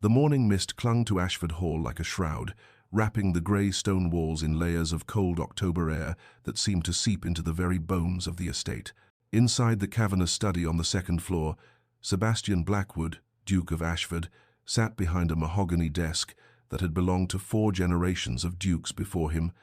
The morning mist clung to Ashford Hall like a shroud, wrapping the grey stone walls in layers of cold October air that seemed to seep into the very bones of the estate. Inside the cavernous study on the second floor, Sebastian Blackwood, Duke of Ashford, sat behind a mahogany desk that had belonged to 4 generations of dukes before him,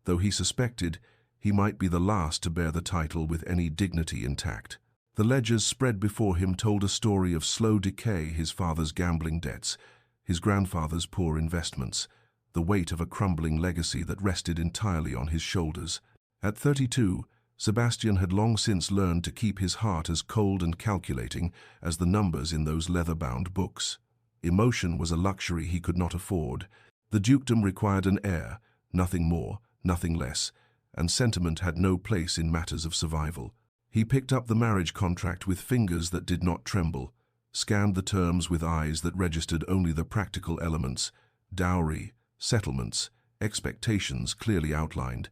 though he suspected he might be the last to bear the title with any dignity intact. The ledgers spread before him told a story of slow decay: his father's gambling debts, his grandfather's poor investments, the weight of a crumbling legacy that rested entirely on his shoulders. At 32, Sebastian had long since learned to keep his heart as cold and calculating as the numbers in those leather-bound books. Emotion was a luxury he could not afford. The dukedom required an heir, nothing more, nothing less, and sentiment had no place in matters of survival. He picked up the marriage contract with fingers that did not tremble, scanned the terms with eyes that registered only the practical elements: dowry, settlements, expectations clearly outlined.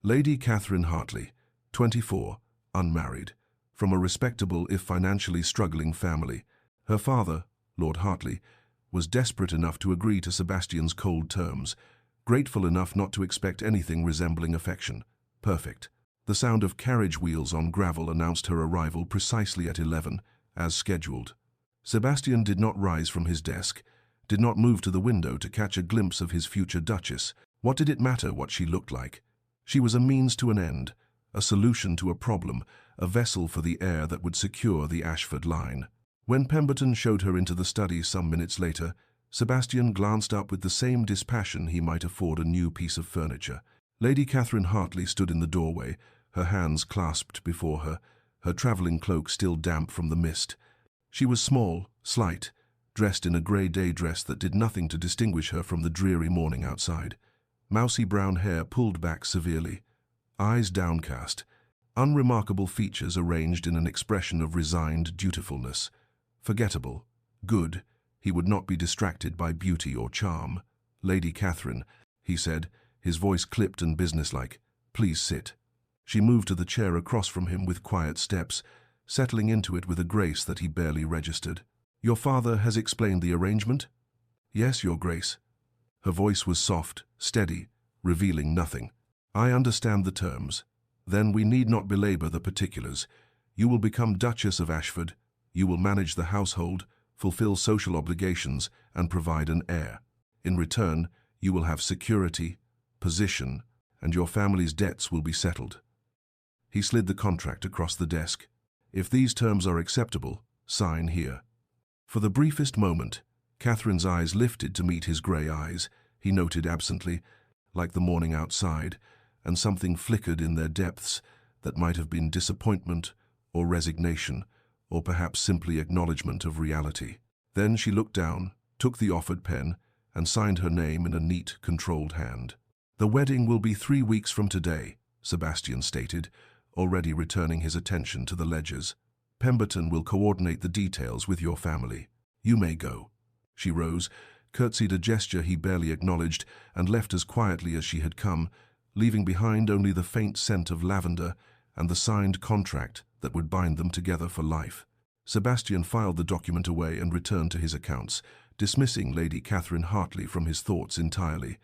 Lady Catherine Hartley, 24, unmarried, from a respectable if financially struggling family. Her father, Lord Hartley, was desperate enough to agree to Sebastian's cold terms, grateful enough not to expect anything resembling affection. Perfect. The sound of carriage wheels on gravel announced her arrival precisely at 11, as scheduled. Sebastian did not rise from his desk, did not move to the window to catch a glimpse of his future duchess. What did it matter what she looked like? She was a means to an end, a solution to a problem, a vessel for the heir that would secure the Ashford line. When Pemberton showed her into the study some minutes later, Sebastian glanced up with the same dispassion he might afford a new piece of furniture. Lady Catherine Hartley stood in the doorway, her hands clasped before her, her travelling cloak still damp from the mist. She was small, slight, dressed in a grey day dress that did nothing to distinguish her from the dreary morning outside. Mousy brown hair pulled back severely, eyes downcast, unremarkable features arranged in an expression of resigned dutifulness. Forgettable, good, he would not be distracted by beauty or charm. "Lady Catherine," he said, his voice clipped and businesslike, "please sit." She moved to the chair across from him with quiet steps, settling into it with a grace that he barely registered. "Your father has explained the arrangement?" "Yes, Your Grace." Her voice was soft, steady, revealing nothing. "I understand the terms. Then we need not belabor the particulars. You will become Duchess of Ashford. You will manage the household, fulfill social obligations, and provide an heir. In return, you will have security, position, and your family's debts will be settled." He slid the contract across the desk. "If these terms are acceptable, sign here." For the briefest moment, Catherine's eyes lifted to meet his grey eyes, he noted absently, like the morning outside, and something flickered in their depths that might have been disappointment or resignation, or perhaps simply acknowledgement of reality. Then she looked down, took the offered pen, and signed her name in a neat, controlled hand. "The wedding will be 3 weeks from today," Sebastian stated, already returning his attention to the ledgers. "Pemberton will coordinate the details with your family. You may go." She rose, curtsied a gesture he barely acknowledged, and left as quietly as she had come, leaving behind only the faint scent of lavender and the signed contract that would bind them together for life. Sebastian filed the document away and returned to his accounts, dismissing Lady Catherine Hartley from his thoughts entirely.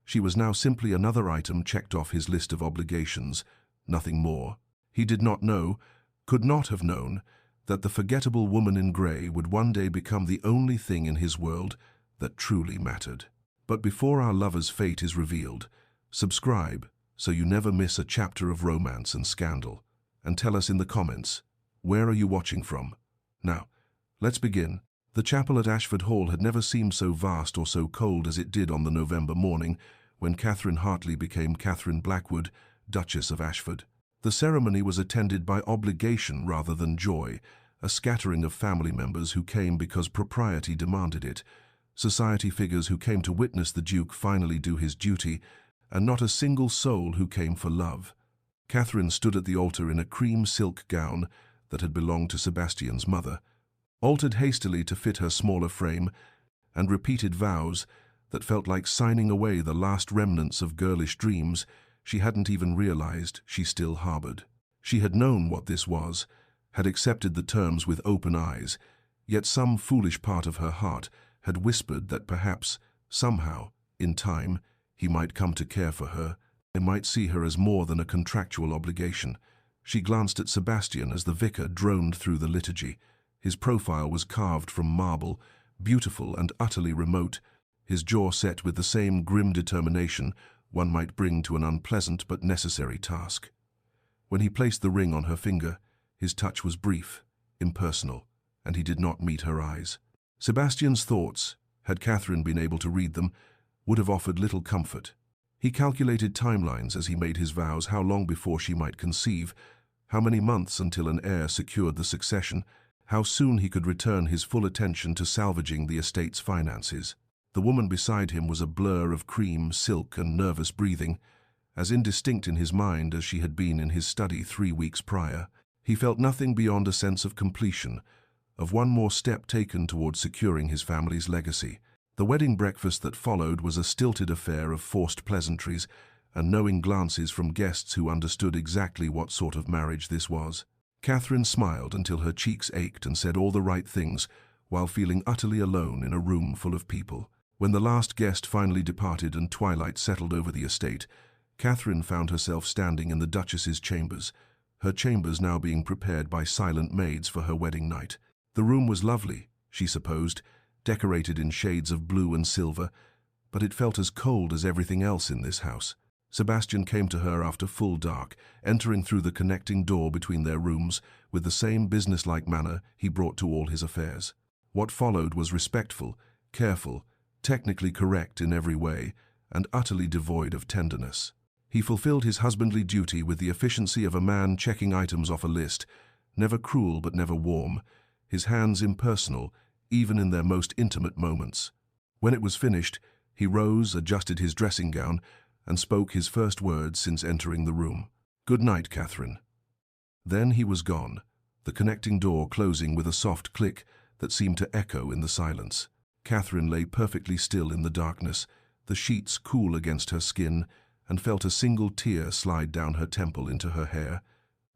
She was now simply another item checked off his list of obligations, nothing more. He did not know, could not have known, that the forgettable woman in grey would one day become the only thing in his world that truly mattered. But before our lover's fate is revealed, subscribe so you never miss a chapter of romance and scandal, and tell us in the comments, where are you watching from? Now, let's begin. The chapel at Ashford Hall had never seemed so vast or so cold as it did on the November morning when Catherine Hartley became Catherine Blackwood, Duchess of Ashford. The ceremony was attended by obligation rather than joy, a scattering of family members who came because propriety demanded it, society figures who came to witness the Duke finally do his duty, and not a single soul who came for love. Catherine stood at the altar in a cream silk gown that had belonged to Sebastian's mother, altered hastily to fit her smaller frame, and repeated vows that felt like signing away the last remnants of girlish dreams she hadn't even realized she still harbored. She had known what this was, had accepted the terms with open eyes, yet some foolish part of her heart had whispered that perhaps, somehow, in time, he might come to care for her, and might see her as more than a contractual obligation. She glanced at Sebastian as the vicar droned through the liturgy. His profile was carved from marble, beautiful and utterly remote, his jaw set with the same grim determination one might bring to an unpleasant but necessary task. When he placed the ring on her finger, his touch was brief, impersonal, and he did not meet her eyes. Sebastian's thoughts, had Catherine been able to read them, would have offered little comfort. He calculated timelines as he made his vows, how long before she might conceive, how many months until an heir secured the succession, how soon he could return his full attention to salvaging the estate's finances. The woman beside him was a blur of cream, silk, and nervous breathing, as indistinct in his mind as she had been in his study 3 weeks prior. He felt nothing beyond a sense of completion, of one more step taken toward securing his family's legacy. The wedding breakfast that followed was a stilted affair of forced pleasantries and knowing glances from guests who understood exactly what sort of marriage this was. Catherine smiled until her cheeks ached and said all the right things while feeling utterly alone in a room full of people. When the last guest finally departed and twilight settled over the estate, Catherine found herself standing in the Duchess's chambers, her chambers now being prepared by silent maids for her wedding night. The room was lovely, she supposed, decorated in shades of blue and silver, but it felt as cold as everything else in this house. Sebastian came to her after full dark, entering through the connecting door between their rooms with the same businesslike manner he brought to all his affairs. What followed was respectful, careful, technically correct in every way, and utterly devoid of tenderness. He fulfilled his husbandly duty with the efficiency of a man checking items off a list, never cruel but never warm, his hands impersonal, even in their most intimate moments. When it was finished, he rose, adjusted his dressing gown, and spoke his first words since entering the room. "Good night, Catherine." Then he was gone, the connecting door closing with a soft click that seemed to echo in the silence. Catherine lay perfectly still in the darkness, the sheets cool against her skin, and felt a single tear slide down her temple into her hair.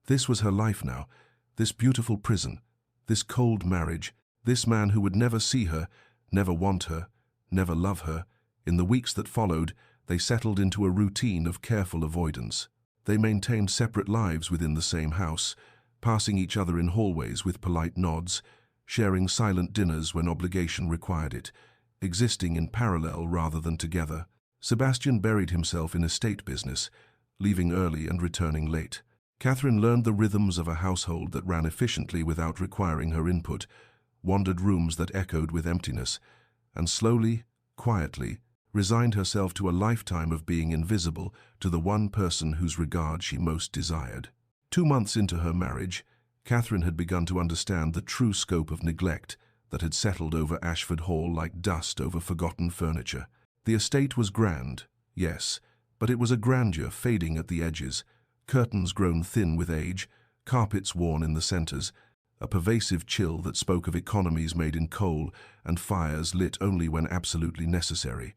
This was her life now, this beautiful prison, this cold marriage, this man who would never see her, never want her, never love her. In the weeks that followed, they settled into a routine of careful avoidance. They maintained separate lives within the same house, passing each other in hallways with polite nods, sharing silent dinners when obligation required it, existing in parallel rather than together. Sebastian buried himself in estate business, leaving early and returning late. Catherine learned the rhythms of a household that ran efficiently without requiring her input, wandered rooms that echoed with emptiness, and slowly, quietly, resigned herself to a lifetime of being invisible to the one person whose regard she most desired. 2 months into her marriage, Catherine had begun to understand the true scope of neglect that had settled over Ashford Hall like dust over forgotten furniture. The estate was grand, yes, but it was a grandeur fading at the edges, curtains grown thin with age, carpets worn in the centers, a pervasive chill that spoke of economies made in coal and fires lit only when absolutely necessary.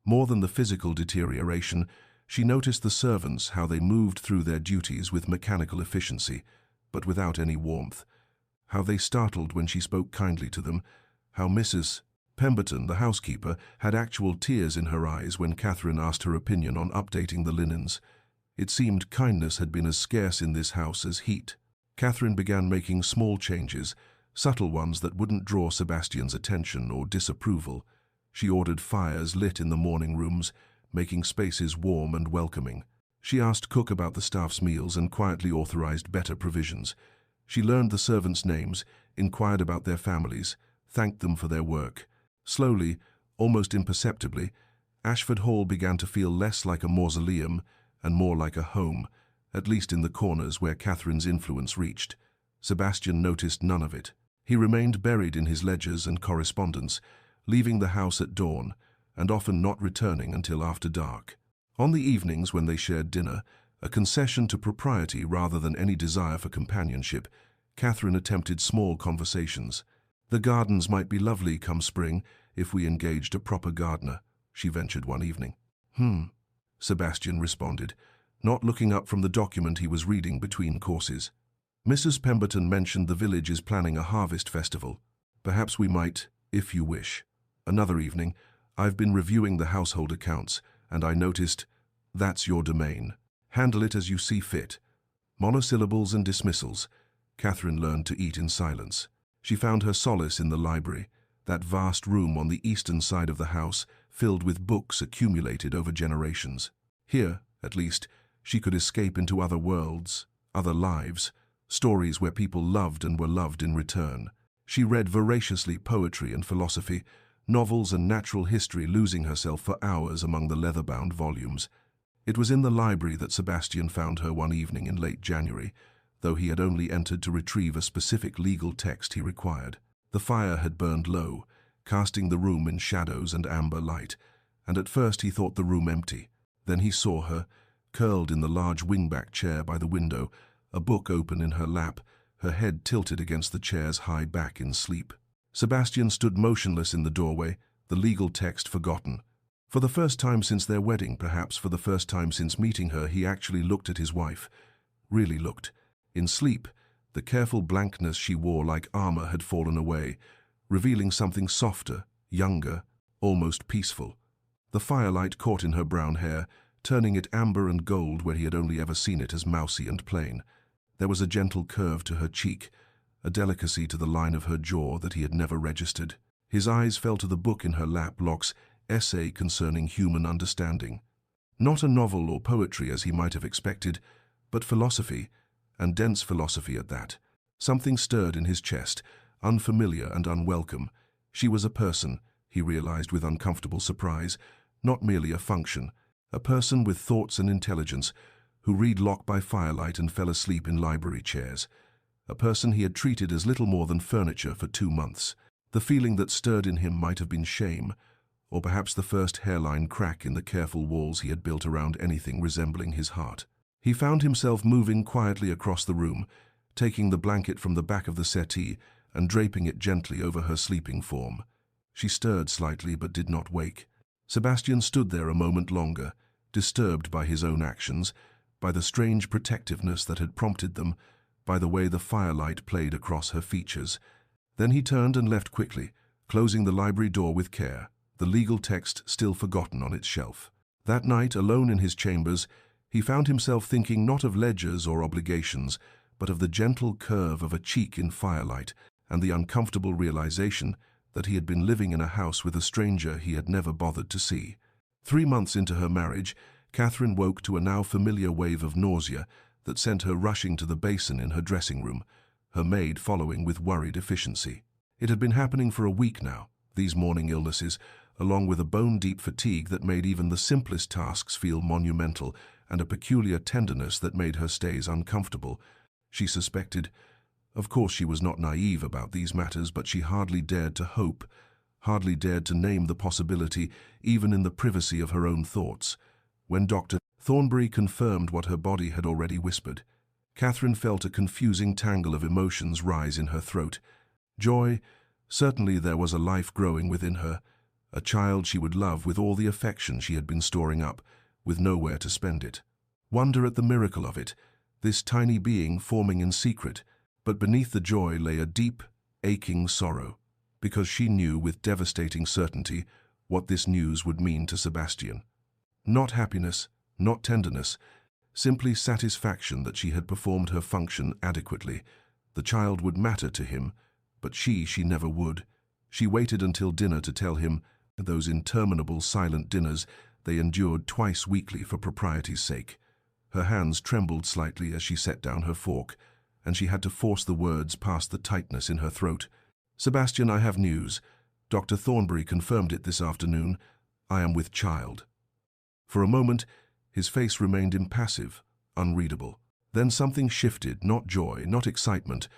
More than the physical deterioration, she noticed the servants, how they moved through their duties with mechanical efficiency, but without any warmth. How they startled when she spoke kindly to them, how Mrs. Pemberton, the housekeeper, had actual tears in her eyes when Catherine asked her opinion on updating the linens. It seemed kindness had been as scarce in this house as heat. Catherine began making small changes, subtle ones that wouldn't draw Sebastian's attention or disapproval. She ordered fires lit in the morning rooms, making spaces warm and welcoming. She asked cook about the staff's meals and quietly authorized better provisions. She learned the servants' names, inquired about their families, thanked them for their work. Slowly, almost imperceptibly, Ashford Hall began to feel less like a mausoleum and more like a home, at least in the corners where Catherine's influence reached. Sebastian noticed none of it. He remained buried in his ledgers and correspondence, leaving the house at dawn, and often not returning until after dark. On the evenings when they shared dinner, a concession to propriety rather than any desire for companionship, Catherine attempted small conversations. "The gardens might be lovely come spring if we engaged a proper gardener," she ventured one evening. Sebastian responded, not looking up from the document he was reading between courses. "Mrs. Pemberton mentioned the village is planning a harvest festival. Perhaps we might, if you wish." Another evening, I've been reviewing the household accounts, and I noticed, that's your domain. Handle it as you see fit. Monosyllables and dismissals. Catherine learned to eat in silence. She found her solace in the library, that vast room on the eastern side of the house, filled with books accumulated over generations. Here, at least, she could escape into other worlds, other lives, stories where people loved and were loved in return. She read voraciously poetry and philosophy, novels and natural history, losing herself for hours among the leather-bound volumes. It was in the library that Sebastian found her one evening in late January, though he had only entered to retrieve a specific legal text he required. The fire had burned low, casting the room in shadows and amber light, and at first he thought the room empty. Then he saw her, curled in the large wingback chair by the window, a book open in her lap, her head tilted against the chair's high back in sleep. Sebastian stood motionless in the doorway, the legal text forgotten. For the first time since their wedding, perhaps for the first time since meeting her, he actually looked at his wife. Really looked. In sleep, the careful blankness she wore like armor had fallen away, revealing something softer, younger, almost peaceful. The firelight caught in her brown hair, turning it amber and gold where he had only ever seen it as mousy and plain. There was a gentle curve to her cheek, a delicacy to the line of her jaw that he had never registered. His eyes fell to the book in her lap, Locke's Essay Concerning Human Understanding. Not a novel or poetry as he might have expected, but philosophy, and dense philosophy at that. Something stirred in his chest, unfamiliar and unwelcome. She was a person, he realized with uncomfortable surprise, not merely a function, a person with thoughts and intelligence, who read Locke by firelight and fell asleep in library chairs. A person he had treated as little more than furniture for 2 months. The feeling that stirred in him might have been shame, or perhaps the first hairline crack in the careful walls he had built around anything resembling his heart. He found himself moving quietly across the room, taking the blanket from the back of the settee and draping it gently over her sleeping form. She stirred slightly but did not wake. Sebastian stood there a moment longer, disturbed by his own actions, by the strange protectiveness that had prompted them, by the way the firelight played across her features. Then he turned and left quickly, closing the library door with care, the legal text still forgotten on its shelf. That night, alone in his chambers, he found himself thinking not of ledgers or obligations, but of the gentle curve of a cheek in firelight and the uncomfortable realization that he had been living in a house with a stranger he had never bothered to see. 3 months into her marriage, Catherine woke to a now familiar wave of nausea that sent her rushing to the basin in her dressing room, her maid following with worried efficiency. It had been happening for a week now, these morning illnesses, along with a bone-deep fatigue that made even the simplest tasks feel monumental and a peculiar tenderness that made her stays uncomfortable. She suspected. Of course she was not naive about these matters, but she hardly dared to hope, hardly dared to name the possibility, even in the privacy of her own thoughts. When Dr. Thornbury confirmed what her body had already whispered, Catherine felt a confusing tangle of emotions rise in her throat. Joy, certainly there was a life growing within her, a child she would love with all the affection she had been storing up, with nowhere to spend it. Wonder at the miracle of it, this tiny being forming in secret, but beneath the joy lay a deep, aching sorrow, because she knew with devastating certainty what this news would mean to Sebastian. Not happiness, not tenderness, simply satisfaction that she had performed her function adequately. The child would matter to him, but she never would. She waited until dinner to tell him, those interminable silent dinners they endured twice weekly for propriety's sake. Her hands trembled slightly as she set down her fork, and she had to force the words past the tightness in her throat. "Sebastian, I have news. Dr. Thornbury confirmed it this afternoon. I am with child." For a moment, his face remained impassive, unreadable. Then something shifted, not joy, not excitement,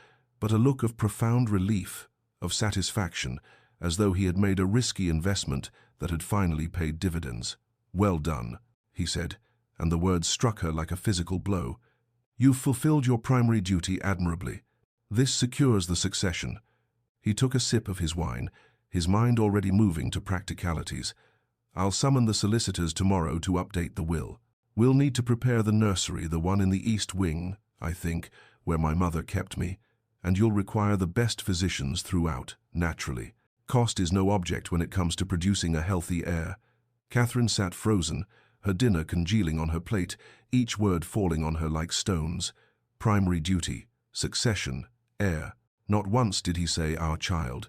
but a look of profound relief, of satisfaction, as though he had made a risky investment that had finally paid dividends. "Well done," he said, and the words struck her like a physical blow. "You've fulfilled your primary duty admirably. This secures the succession." He took a sip of his wine, his mind already moving to practicalities. "I'll summon the solicitors tomorrow to update the will. We'll need to prepare the nursery, the one in the East Wing, I think, where my mother kept me, and you'll require the best physicians throughout, naturally. Cost is no object when it comes to producing a healthy heir. Catherine sat frozen, her dinner congealing on her plate, each word falling on her like stones. Primary duty, succession, heir. Not once did he say, "Our child."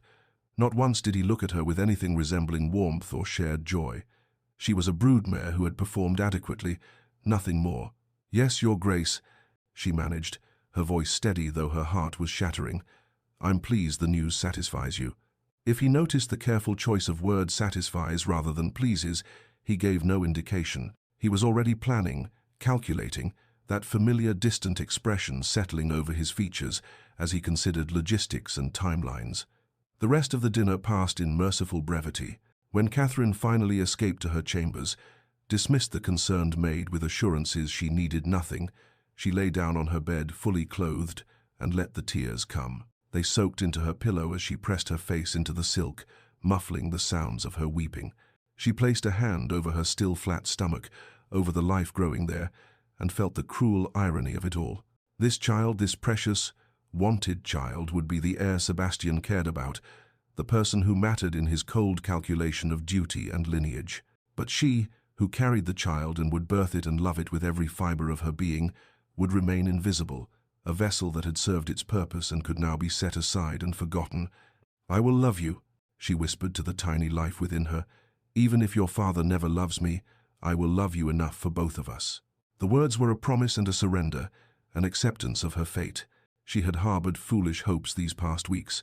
Not once did he look at her with anything resembling warmth or shared joy. She was a broodmare who had performed adequately, nothing more. "Yes, Your Grace," she managed, her voice steady though her heart was shattering. "I'm pleased the news satisfies you." If he noticed the careful choice of words satisfies rather than pleases, he gave no indication. He was already planning, calculating, that familiar distant expression settling over his features as he considered logistics and timelines. The rest of the dinner passed in merciful brevity. When Catherine finally escaped to her chambers, dismissed the concerned maid with assurances she needed nothing, she lay down on her bed fully clothed and let the tears come. They soaked into her pillow as she pressed her face into the silk, muffling the sounds of her weeping. She placed a hand over her still flat stomach, over the life growing there, and felt the cruel irony of it all. This child, this precious, wanted child, would be the heir Sebastian cared about, the person who mattered in his cold calculation of duty and lineage. But she, who carried the child and would birth it and love it with every fiber of her being, would remain invisible, a vessel that had served its purpose and could now be set aside and forgotten. "I will love you," she whispered to the tiny life within her. "Even if your father never loves me, I will love you enough for both of us." The words were a promise and a surrender, an acceptance of her fate. She had harbored foolish hopes these past weeks,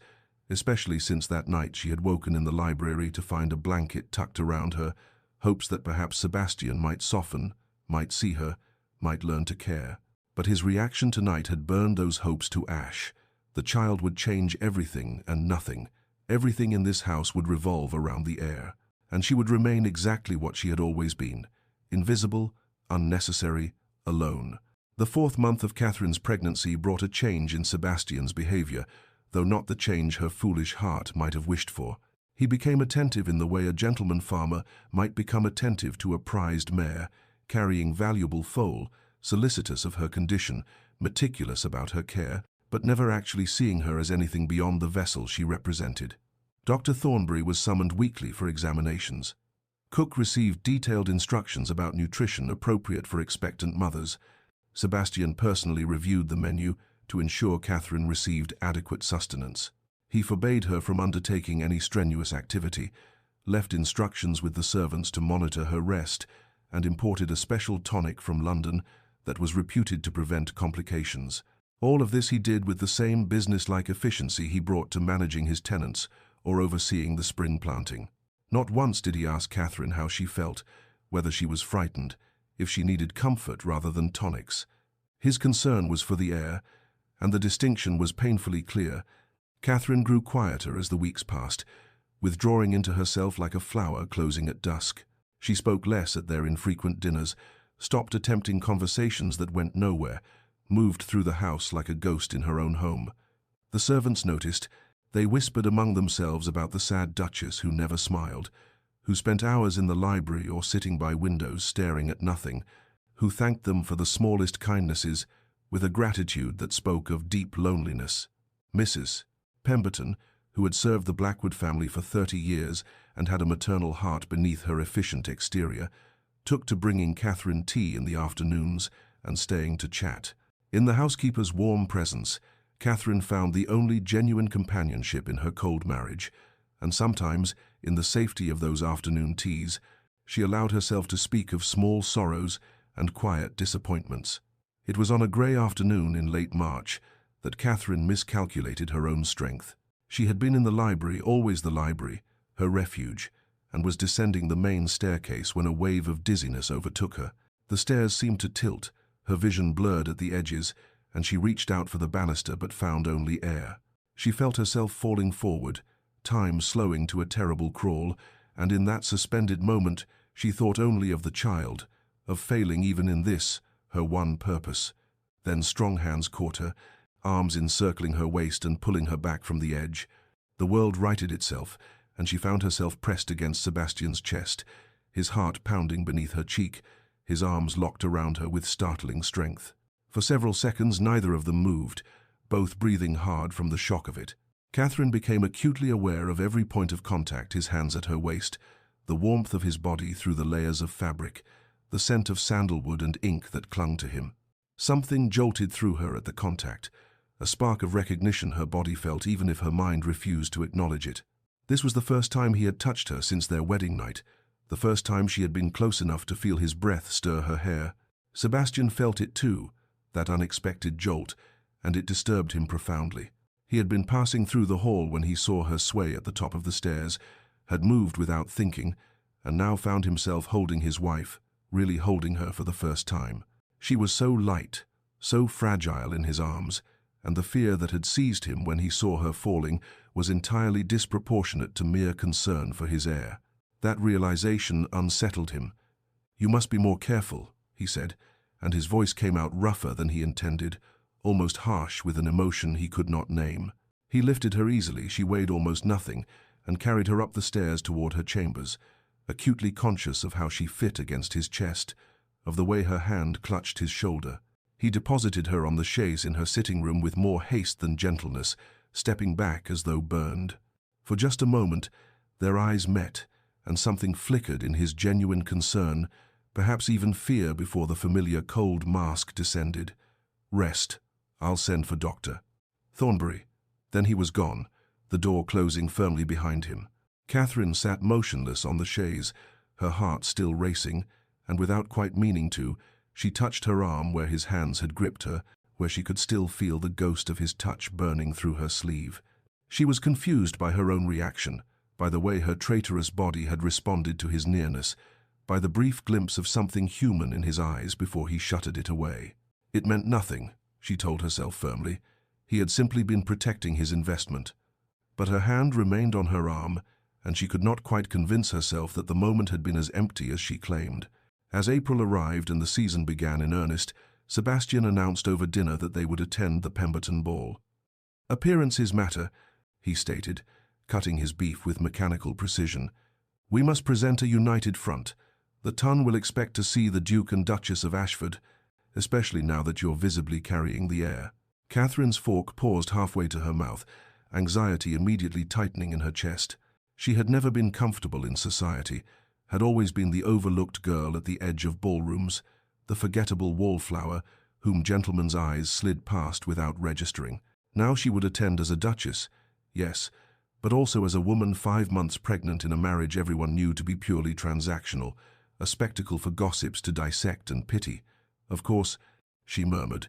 especially since that night she had woken in the library to find a blanket tucked around her, hopes that perhaps Sebastian might soften, might see her, might learn to care. But his reaction tonight had burned those hopes to ash. The child would change everything and nothing. Everything in this house would revolve around the heir, and she would remain exactly what she had always been: invisible, unnecessary, alone. The 4th month of Catherine's pregnancy brought a change in Sebastian's behavior, though not the change her foolish heart might have wished for. He became attentive in the way a gentleman farmer might become attentive to a prized mare, carrying valuable foal, solicitous of her condition, meticulous about her care, but never actually seeing her as anything beyond the vessel she represented. Dr. Thornbury was summoned weekly for examinations. Cook received detailed instructions about nutrition appropriate for expectant mothers. Sebastian personally reviewed the menu to ensure Catherine received adequate sustenance. He forbade her from undertaking any strenuous activity, left instructions with the servants to monitor her rest, and imported a special tonic from London that was reputed to prevent complications. All of this he did with the same business-like efficiency he brought to managing his tenants or overseeing the spring planting. Not once did he ask Catherine how she felt, whether she was frightened, if she needed comfort rather than tonics. His concern was for the heir, and the distinction was painfully clear. Catherine grew quieter as the weeks passed, withdrawing into herself like a flower closing at dusk. She spoke less at their infrequent dinners, stopped attempting conversations that went nowhere, moved through the house like a ghost in her own home. The servants noticed. They whispered among themselves about the sad Duchess who never smiled, who spent hours in the library or sitting by windows staring at nothing, who thanked them for the smallest kindnesses with a gratitude that spoke of deep loneliness. Mrs. Pemberton, who had served the Blackwood family for 30 years and had a maternal heart beneath her efficient exterior, took to bringing Catherine tea in the afternoons and staying to chat. In the housekeeper's warm presence, Catherine found the only genuine companionship in her cold marriage, and sometimes, in the safety of those afternoon teas, she allowed herself to speak of small sorrows and quiet disappointments. It was on a grey afternoon in late March that Catherine miscalculated her own strength. She had been in the library, always the library, her refuge, and was descending the main staircase when a wave of dizziness overtook her. The stairs seemed to tilt, her vision blurred at the edges, and she reached out for the banister but found only air. She felt herself falling forward, time slowing to a terrible crawl, and in that suspended moment she thought only of the child, of failing even in this, her one purpose. Then strong hands caught her, arms encircling her waist and pulling her back from the edge. The world righted itself, and she found herself pressed against Sebastian's chest, his heart pounding beneath her cheek, his arms locked around her with startling strength. For several seconds neither of them moved, both breathing hard from the shock of it. Catherine became acutely aware of every point of contact, his hands at her waist, the warmth of his body through the layers of fabric, the scent of sandalwood and ink that clung to him. Something jolted through her at the contact, a spark of recognition her body felt even if her mind refused to acknowledge it. This was the first time he had touched her since their wedding night, the first time she had been close enough to feel his breath stir her hair. Sebastian felt it too, that unexpected jolt, and it disturbed him profoundly. He had been passing through the hall when he saw her sway at the top of the stairs, had moved without thinking, and now found himself holding his wife, really holding her for the first time. She was so light, so fragile in his arms, and the fear that had seized him when he saw her falling was entirely disproportionate to mere concern for his heir. That realization unsettled him. "You must be more careful," he said, and his voice came out rougher than he intended, almost harsh with an emotion he could not name. He lifted her easily, she weighed almost nothing, and carried her up the stairs toward her chambers, acutely conscious of how she fit against his chest, of the way her hand clutched his shoulder. He deposited her on the chaise in her sitting room with more haste than gentleness, stepping back as though burned. For just a moment, their eyes met, and something flickered in his genuine concern, perhaps even fear before the familiar cold mask descended. "Rest. I'll send for Dr. Thornbury." Then he was gone, the door closing firmly behind him. Catherine sat motionless on the chaise, her heart still racing, and without quite meaning to, she touched her arm where his hands had gripped her, where she could still feel the ghost of his touch burning through her sleeve. She was confused by her own reaction, by the way her traitorous body had responded to his nearness, by the brief glimpse of something human in his eyes before he shuttered it away. It meant nothing, she told herself firmly. He had simply been protecting his investment. But her hand remained on her arm, and she could not quite convince herself that the moment had been as empty as she claimed. As April arrived and the season began in earnest, Sebastian announced over dinner that they would attend the Pemberton ball. "Appearances matter," he stated, cutting his beef with mechanical precision. "We must present a united front. The ton will expect to see the Duke and Duchess of Ashford, especially now that you're visibly carrying the heir." Catherine's fork paused halfway to her mouth, anxiety immediately tightening in her chest. She had never been comfortable in society, had always been the overlooked girl at the edge of ballrooms, the forgettable wallflower whom gentlemen's eyes slid past without registering. Now she would attend as a duchess, yes, but also as a woman 5 months pregnant in a marriage everyone knew to be purely transactional, a spectacle for gossips to dissect and pity. "Of course," she murmured,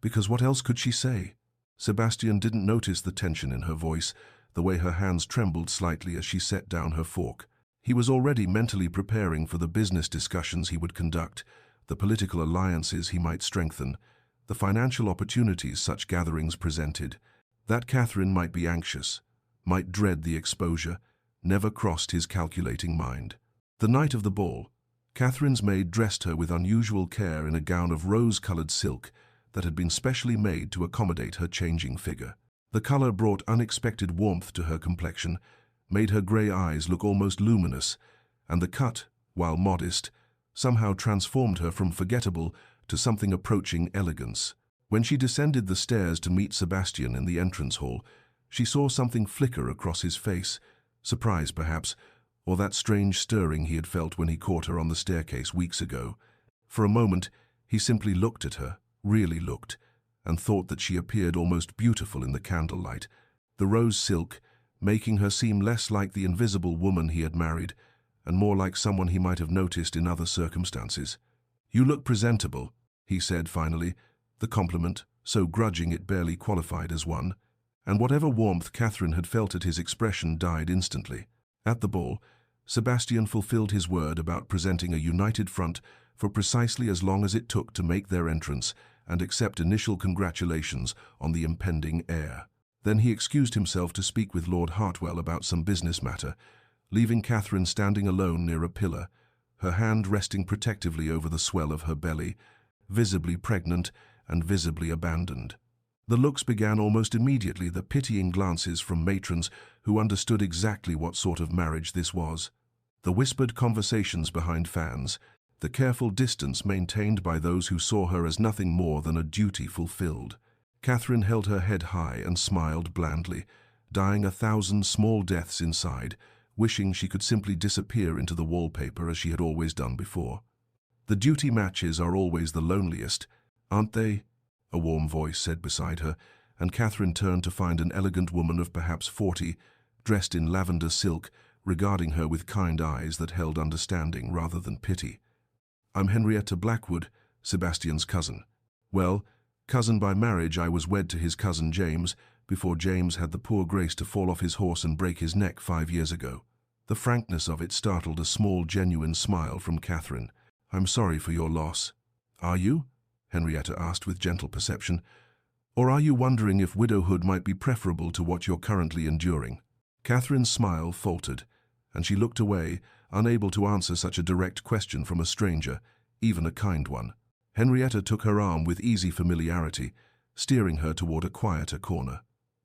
because what else could she say? Sebastian didn't notice the tension in her voice, the way her hands trembled slightly as she set down her fork. He was already mentally preparing for the business discussions he would conduct, the political alliances he might strengthen, the financial opportunities such gatherings presented. That Catherine might be anxious, might dread the exposure, never crossed his calculating mind. The night of the ball, Catherine's maid dressed her with unusual care in a gown of rose-colored silk that had been specially made to accommodate her changing figure. The color brought unexpected warmth to her complexion, made her gray eyes look almost luminous, and the cut, while modest, somehow transformed her from forgettable to something approaching elegance. When she descended the stairs to meet Sebastian in the entrance hall, she saw something flicker across his face, surprise perhaps, or that strange stirring he had felt when he caught her on the staircase weeks ago. For a moment, he simply looked at her, really looked, and thought that she appeared almost beautiful in the candlelight, the rose silk making her seem less like the invisible woman he had married, and more like someone he might have noticed in other circumstances. "You look presentable," he said finally, the compliment, so grudging it barely qualified as one, and whatever warmth Catherine had felt at his expression died instantly. At the ball, Sebastian fulfilled his word about presenting a united front for precisely as long as it took to make their entrance and accept initial congratulations on the impending heir. Then he excused himself to speak with Lord Hartwell about some business matter, leaving Catherine standing alone near a pillar, her hand resting protectively over the swell of her belly, visibly pregnant and visibly abandoned. The looks began almost immediately, the pitying glances from matrons who understood exactly what sort of marriage this was, the whispered conversations behind fans, the careful distance maintained by those who saw her as nothing more than a duty fulfilled. Catherine held her head high and smiled blandly, dying 1,000 small deaths inside, wishing she could simply disappear into the wallpaper as she had always done before. "The duty matches are always the loneliest, aren't they?" a warm voice said beside her, and Catherine turned to find an elegant woman of perhaps 40, dressed in lavender silk, regarding her with kind eyes that held understanding rather than pity. "I'm Henrietta Blackwood, Sebastian's cousin. Well, cousin by marriage. I was wed to his cousin James, before James had the poor grace to fall off his horse and break his neck 5 years ago." The frankness of it startled a small, genuine smile from Catherine. "I'm sorry for your loss." "Are you?" Henrietta asked with gentle perception. "Or are you wondering if widowhood might be preferable to what you're currently enduring?" Catherine's smile faltered, and she looked away, unable to answer such a direct question from a stranger, even a kind one. Henrietta took her arm with easy familiarity, steering her toward a quieter corner.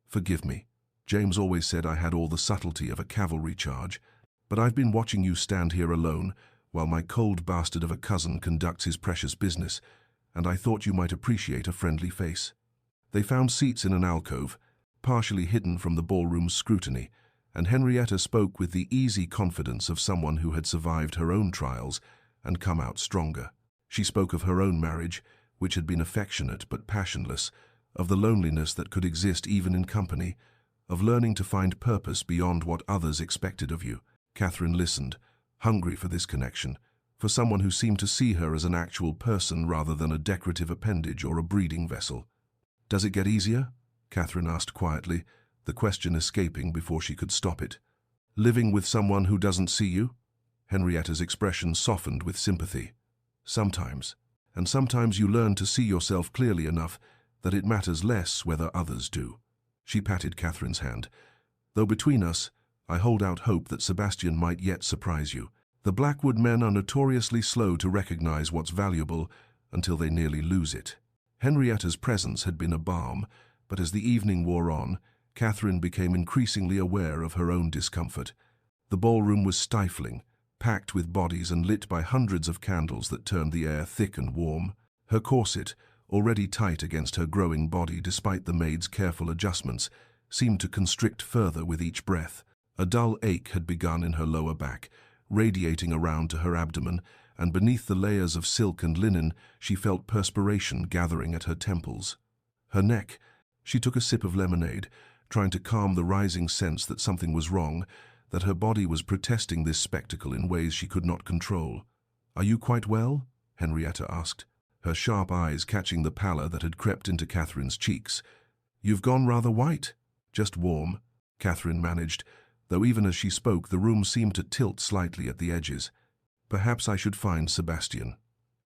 "Forgive me. James always said I had all the subtlety of a cavalry charge, but I've been watching you stand here alone while my cold bastard of a cousin conducts his precious business, and I thought you might appreciate a friendly face." They found seats in an alcove, partially hidden from the ballroom's scrutiny, and Henrietta spoke with the easy confidence of someone who had survived her own trials and come out stronger. She spoke of her own marriage, which had been affectionate but passionless, of the loneliness that could exist even in company, of learning to find purpose beyond what others expected of you. Catherine listened, hungry for this connection, for someone who seemed to see her as an actual person rather than a decorative appendage or a breeding vessel. "Does it get easier?" Catherine asked quietly, the question escaping before she could stop it. "Living with someone who doesn't see you?" Henrietta's expression softened with sympathy. "Sometimes. And sometimes you learn to see yourself clearly enough that it matters less whether others do." She patted Catherine's hand. "Though between us, I hold out hope that Sebastian might yet surprise you. The Blackwood men are notoriously slow to recognize what's valuable until they nearly lose it." Henrietta's presence had been a balm, but as the evening wore on, Catherine became increasingly aware of her own discomfort. The ballroom was stifling, packed with bodies and lit by hundreds of candles that turned the air thick and warm. Her corset, already tight against her growing body despite the maid's careful adjustments, seemed to constrict further with each breath. A dull ache had begun in her lower back, radiating around to her abdomen, and beneath the layers of silk and linen she felt perspiration gathering at her temples. Her neck. She took a sip of lemonade, trying to calm the rising sense that something was wrong, that her body was protesting this spectacle in ways she could not control. "Are you quite well?" Henrietta asked, her sharp eyes catching the pallor that had crept into Catherine's cheeks. "You've gone rather white." "Just warm," Catherine managed, though even as she spoke the room seemed to tilt slightly at the edges. "Perhaps I should find Sebastian."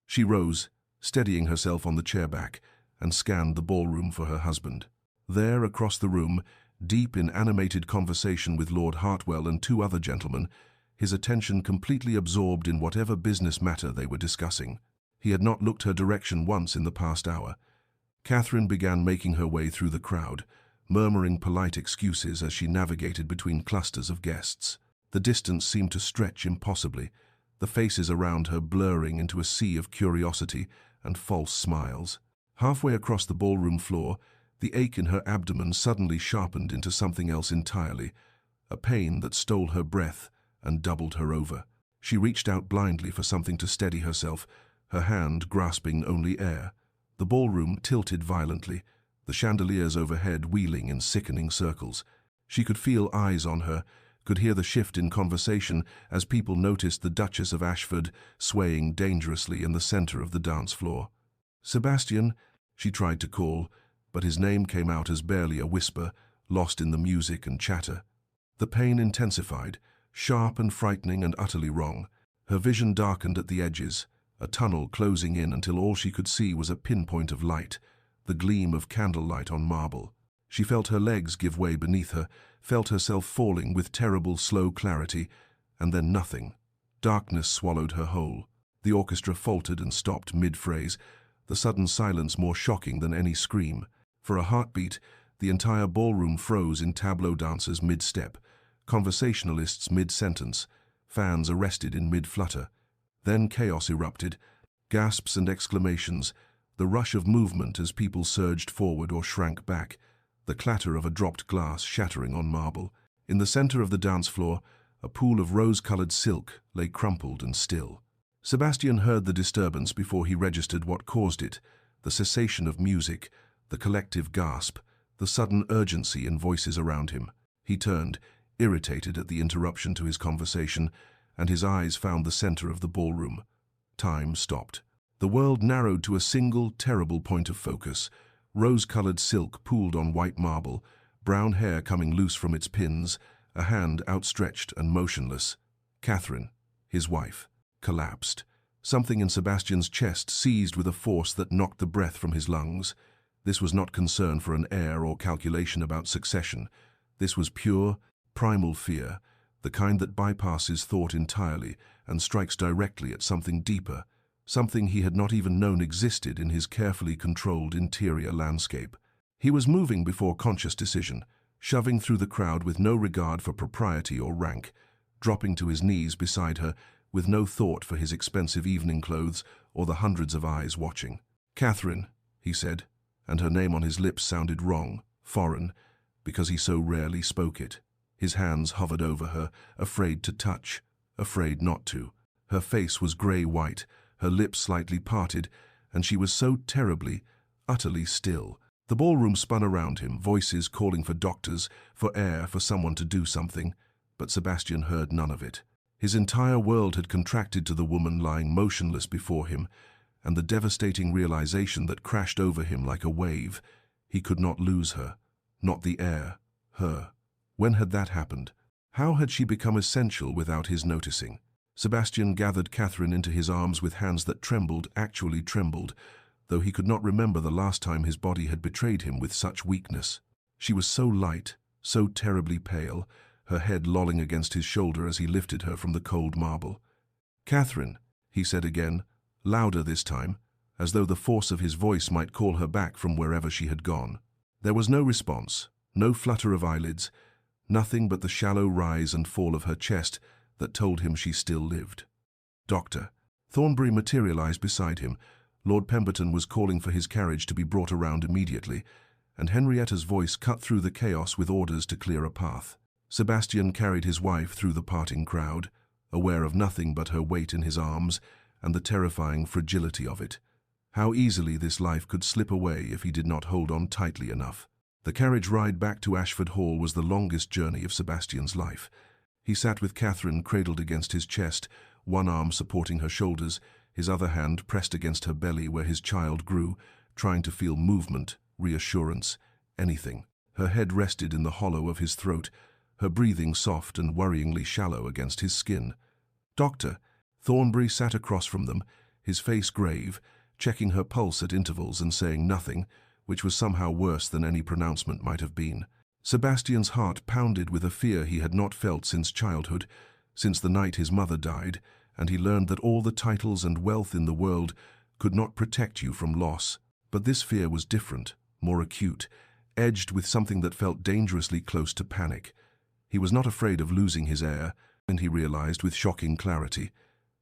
She rose, steadying herself on the chair back, and scanned the ballroom for her husband. There, across the room, deep in animated conversation with Lord Hartwell and 2 other gentlemen, his attention completely absorbed in whatever business matter they were discussing. He had not looked her direction once in the past hour. Catherine began making her way through the crowd, murmuring polite excuses as she navigated between clusters of guests. The distance seemed to stretch impossibly, the faces around her blurring into a sea of curiosity and false smiles. Halfway across the ballroom floor, the ache in her abdomen suddenly sharpened into something else entirely, a pain that stole her breath and doubled her over. She reached out blindly for something to steady herself, her hand grasping only air. The ballroom tilted violently, the chandeliers overhead wheeling in sickening circles. She could feel eyes on her, could hear the shift in conversation as people noticed the Duchess of Ashford swaying dangerously in the center of the dance floor. "Sebastian," she tried to call, but his name came out as barely a whisper, lost in the music and chatter. The pain intensified, sharp and frightening and utterly wrong. Her vision darkened at the edges, a tunnel closing in until all she could see was a pinpoint of light, the gleam of candlelight on marble. She felt her legs give way beneath her, felt herself falling with terrible slow clarity, and then nothing. Darkness swallowed her whole. The orchestra faltered and stopped mid-phrase, the sudden silence more shocking than any scream. For a heartbeat, the entire ballroom froze in tableau dancers mid-step, conversationalists mid-sentence, fans arrested in mid-flutter. Then chaos erupted, gasps and exclamations, the rush of movement as people surged forward or shrank back, the clatter of a dropped glass shattering on marble. In the center of the dance floor, a pool of rose-colored silk lay crumpled and still. Sebastian heard the disturbance before he registered what caused it, the cessation of music, the collective gasp, the sudden urgency in voices around him. He turned, irritated at the interruption to his conversation, and his eyes found the center of the ballroom. Time stopped. The world narrowed to a single, terrible point of focus. Rose-colored silk pooled on white marble, brown hair coming loose from its pins, a hand outstretched and motionless. Catherine, his wife, collapsed. Something in Sebastian's chest seized with a force that knocked the breath from his lungs. This was not concern for an heir or calculation about succession. This was pure, primal fear, the kind that bypasses thought entirely and strikes directly at something deeper, something he had not even known existed in his carefully controlled interior landscape. He was moving before conscious decision, shoving through the crowd with no regard for propriety or rank, dropping to his knees beside her with no thought for his expensive evening clothes or the hundreds of eyes watching. "Catherine," he said, and her name on his lips sounded wrong, foreign, because he so rarely spoke it. His hands hovered over her, afraid to touch, afraid not to. Her face was grey-white, her lips slightly parted, and she was so terribly, utterly still. The ballroom spun around him, voices calling for doctors, for air, for someone to do something, but Sebastian heard none of it. His entire world had contracted to the woman lying motionless before him, and the devastating realization that crashed over him like a wave. He could not lose her, not the air, her. When had that happened? How had she become essential without his noticing? Sebastian gathered Catherine into his arms with hands that trembled, actually trembled, though he could not remember the last time his body had betrayed him with such weakness. She was so light, so terribly pale, her head lolling against his shoulder as he lifted her from the cold marble. "Catherine," he said again, louder this time, as though the force of his voice might call her back from wherever she had gone. There was no response, no flutter of eyelids, nothing but the shallow rise and fall of her chest that told him she still lived. "Doctor." Thornbury materialized beside him. Lord Pemberton was calling for his carriage to be brought around immediately, and Henrietta's voice cut through the chaos with orders to clear a path. Sebastian carried his wife through the parting crowd, aware of nothing but her weight in his arms and the terrifying fragility of it. How easily this life could slip away if he did not hold on tightly enough. The carriage ride back to Ashford Hall was the longest journey of Sebastian's life. He sat with Catherine cradled against his chest, one arm supporting her shoulders, his other hand pressed against her belly where his child grew, trying to feel movement, reassurance, anything. Her head rested in the hollow of his throat, her breathing soft and worryingly shallow against his skin. "Doctor." Thornbury sat across from them, his face grave, checking her pulse at intervals and saying nothing, which was somehow worse than any pronouncement might have been. Sebastian's heart pounded with a fear he had not felt since childhood, since the night his mother died, and he learned that all the titles and wealth in the world could not protect you from loss. But this fear was different, more acute, edged with something that felt dangerously close to panic. He was not afraid of losing his heir, and he realized with shocking clarity.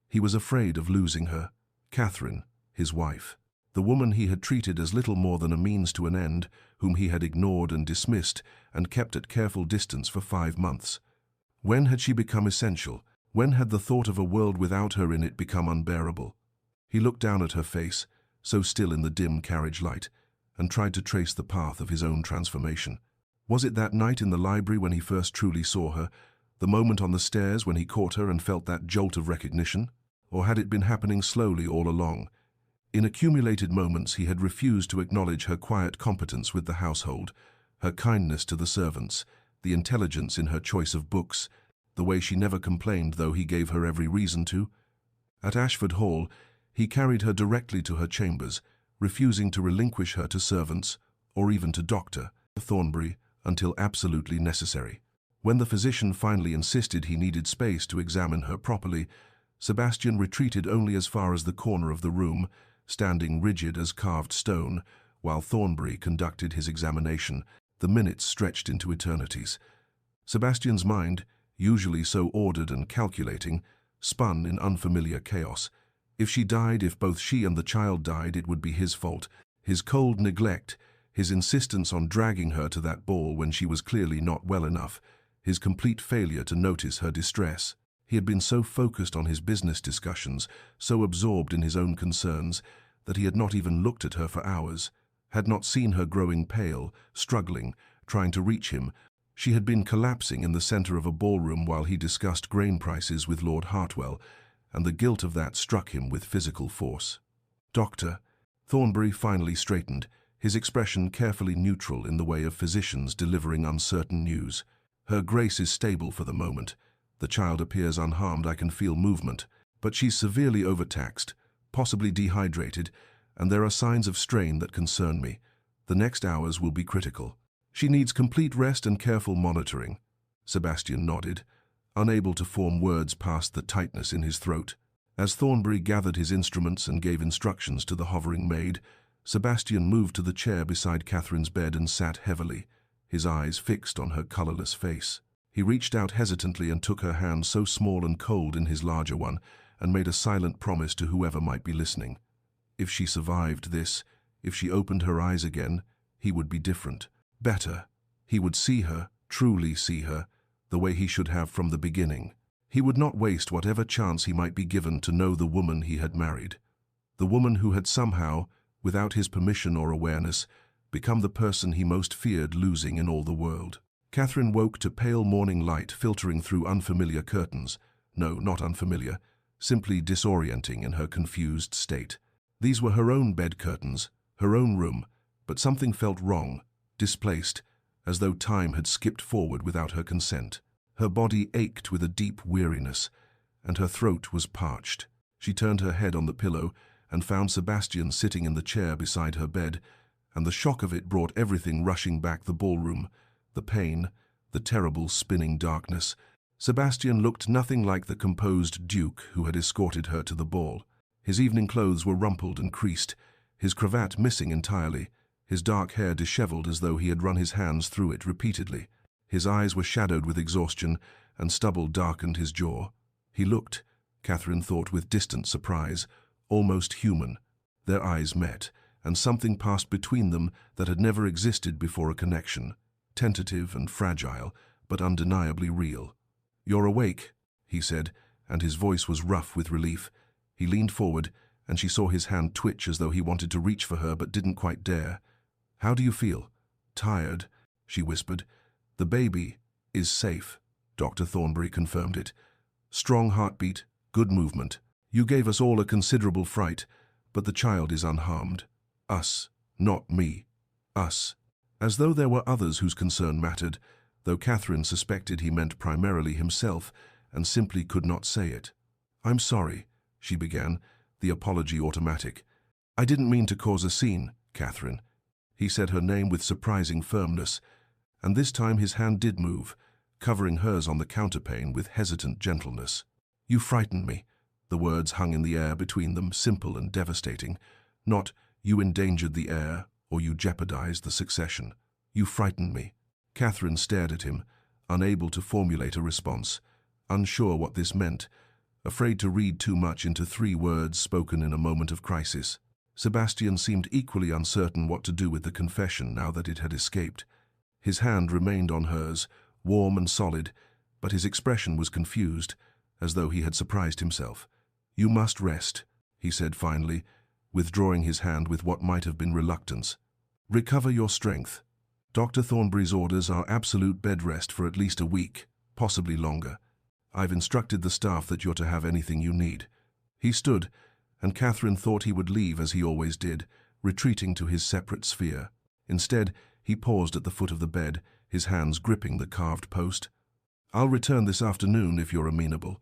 He was afraid of losing her, Catherine, his wife, the woman he had treated as little more than a means to an end, whom he had ignored and dismissed and kept at careful distance for 5 months. When had she become essential? When had the thought of a world without her in it become unbearable? He looked down at her face, so still in the dim carriage light, and tried to trace the path of his own transformation. Was it that night in the library when he first truly saw her, the moment on the stairs when he caught her and felt that jolt of recognition? Or had it been happening slowly all along? In accumulated moments he had refused to acknowledge her quiet competence with the household, her kindness to the servants, the intelligence in her choice of books, the way she never complained though he gave her every reason to. At Ashford Hall, he carried her directly to her chambers, refusing to relinquish her to servants or even to Dr. Thornbury until absolutely necessary. When the physician finally insisted he needed space to examine her properly, Sebastian retreated only as far as the corner of the room, standing rigid as carved stone, while Thornbury conducted his examination. The minutes stretched into eternities. Sebastian's mind, usually so ordered and calculating, spun in unfamiliar chaos. If she died, if both she and the child died, it would be his fault. His cold neglect, his insistence on dragging her to that ball when she was clearly not well enough, his complete failure to notice her distress. He had been so focused on his business discussions, so absorbed in his own concerns, that he had not even looked at her for hours, had not seen her growing pale, struggling, trying to reach him. She had been collapsing in the center of a ballroom while he discussed grain prices with Lord Hartwell, and the guilt of that struck him with physical force. "Doctor," Thornbury finally straightened, his expression carefully neutral in the way of physicians delivering uncertain news. "Her Grace is stable for the moment. The child appears unharmed. I can feel movement. But she's severely overtaxed, possibly dehydrated, and there are signs of strain that concern me. The next hours will be critical. She needs complete rest and careful monitoring." Sebastian nodded, unable to form words past the tightness in his throat. As Thornbury gathered his instruments and gave instructions to the hovering maid, Sebastian moved to the chair beside Catherine's bed and sat heavily, his eyes fixed on her colorless face. He reached out hesitantly and took her hand so small and cold in his larger one, and made a silent promise to whoever might be listening. If she survived this, if she opened her eyes again, he would be different. Better. He would see her, truly see her, the way he should have from the beginning. He would not waste whatever chance he might be given to know the woman he had married. The woman who had somehow, without his permission or awareness, become the person he most feared losing in all the world. Catherine woke to pale morning light filtering through unfamiliar curtains. No, not unfamiliar, simply disorienting in her confused state. These were her own bed curtains, her own room, but something felt wrong, displaced, as though time had skipped forward without her consent. Her body ached with a deep weariness, and her throat was parched. She turned her head on the pillow and found Sebastian sitting in the chair beside her bed, and the shock of it brought everything rushing back the ballroom, the pain, the terrible spinning darkness. Sebastian looked nothing like the composed duke who had escorted her to the ball. His evening clothes were rumpled and creased, his cravat missing entirely, his dark hair disheveled as though he had run his hands through it repeatedly. His eyes were shadowed with exhaustion, and stubble darkened his jaw. He looked, Catherine thought with distant surprise, almost human. Their eyes met, and something passed between them that had never existed before, a connection, tentative and fragile, but undeniably real. "You're awake," he said, and his voice was rough with relief. He leaned forward, and she saw his hand twitch as though he wanted to reach for her but didn't quite dare. "How do you feel?" "Tired," she whispered. "The baby is safe," Dr. Thornbury confirmed it. "Strong heartbeat, good movement. You gave us all a considerable fright, but the child is unharmed. Us, not me. Us." As though there were others whose concern mattered, though Catherine suspected he meant primarily himself and simply could not say it. "I'm sorry," she began, the apology automatic. "I didn't mean to cause a scene, Catherine." He said her name with surprising firmness, and this time his hand did move, covering hers on the counterpane with hesitant gentleness. "You frightened me." The words hung in the air between them, simple and devastating. Not, "You endangered the heir," or "You jeopardized the succession." "You frightened me." Catherine stared at him, unable to formulate a response, unsure what this meant, afraid to read too much into 3 words spoken in a moment of crisis. Sebastian seemed equally uncertain what to do with the confession now that it had escaped. His hand remained on hers, warm and solid, but his expression was confused, as though he had surprised himself. "You must rest," he said finally, withdrawing his hand with what might have been reluctance. "Recover your strength. Dr. Thornbury's orders are absolute bed rest for at least a week, possibly longer. I've instructed the staff that you're to have anything you need." He stood, and Catherine thought he would leave as he always did, retreating to his separate sphere. Instead, he paused at the foot of the bed, his hands gripping the carved post. "I'll return this afternoon if you're amenable.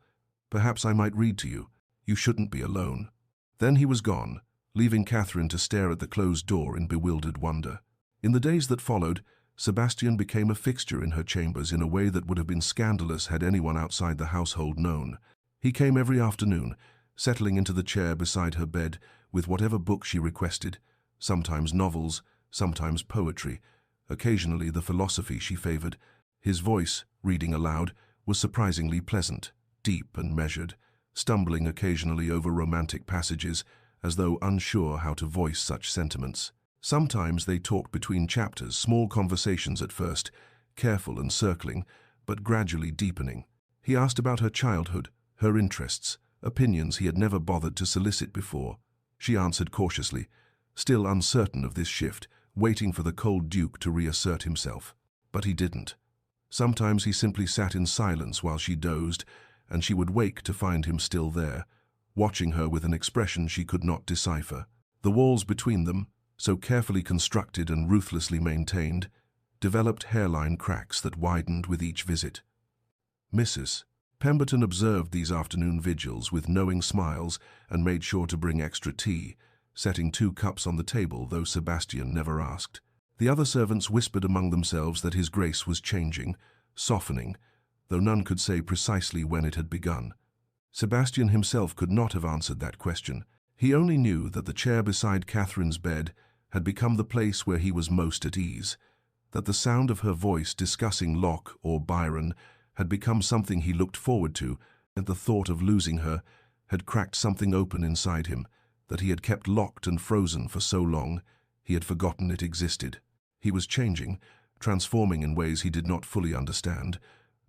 Perhaps I might read to you. You shouldn't be alone." Then he was gone, leaving Catherine to stare at the closed door in bewildered wonder. In the days that followed, Sebastian became a fixture in her chambers in a way that would have been scandalous had anyone outside the household known. He came every afternoon, settling into the chair beside her bed with whatever book she requested, sometimes novels, sometimes poetry, occasionally the philosophy she favored. His voice, reading aloud, was surprisingly pleasant, deep and measured, stumbling occasionally over romantic passages, as though unsure how to voice such sentiments. Sometimes they talked between chapters, small conversations at first, careful and circling, but gradually deepening. He asked about her childhood, her interests, opinions he had never bothered to solicit before. She answered cautiously, still uncertain of this shift, waiting for the cold Duke to reassert himself. But he didn't. Sometimes he simply sat in silence while she dozed, and she would wake to find him still there, watching her with an expression she could not decipher. The walls between them, so carefully constructed and ruthlessly maintained, developed hairline cracks that widened with each visit. Mrs. Pemberton observed these afternoon vigils with knowing smiles and made sure to bring extra tea, setting 2 cups on the table, though Sebastian never asked. The other servants whispered among themselves that his grace was changing, softening, though none could say precisely when it had begun. Sebastian himself could not have answered that question. He only knew that the chair beside Catherine's bed had become the place where he was most at ease, that the sound of her voice discussing Locke or Byron had become something he looked forward to, and the thought of losing her had cracked something open inside him that he had kept locked and frozen for so long he had forgotten it existed. He was changing, transforming in ways he did not fully understand,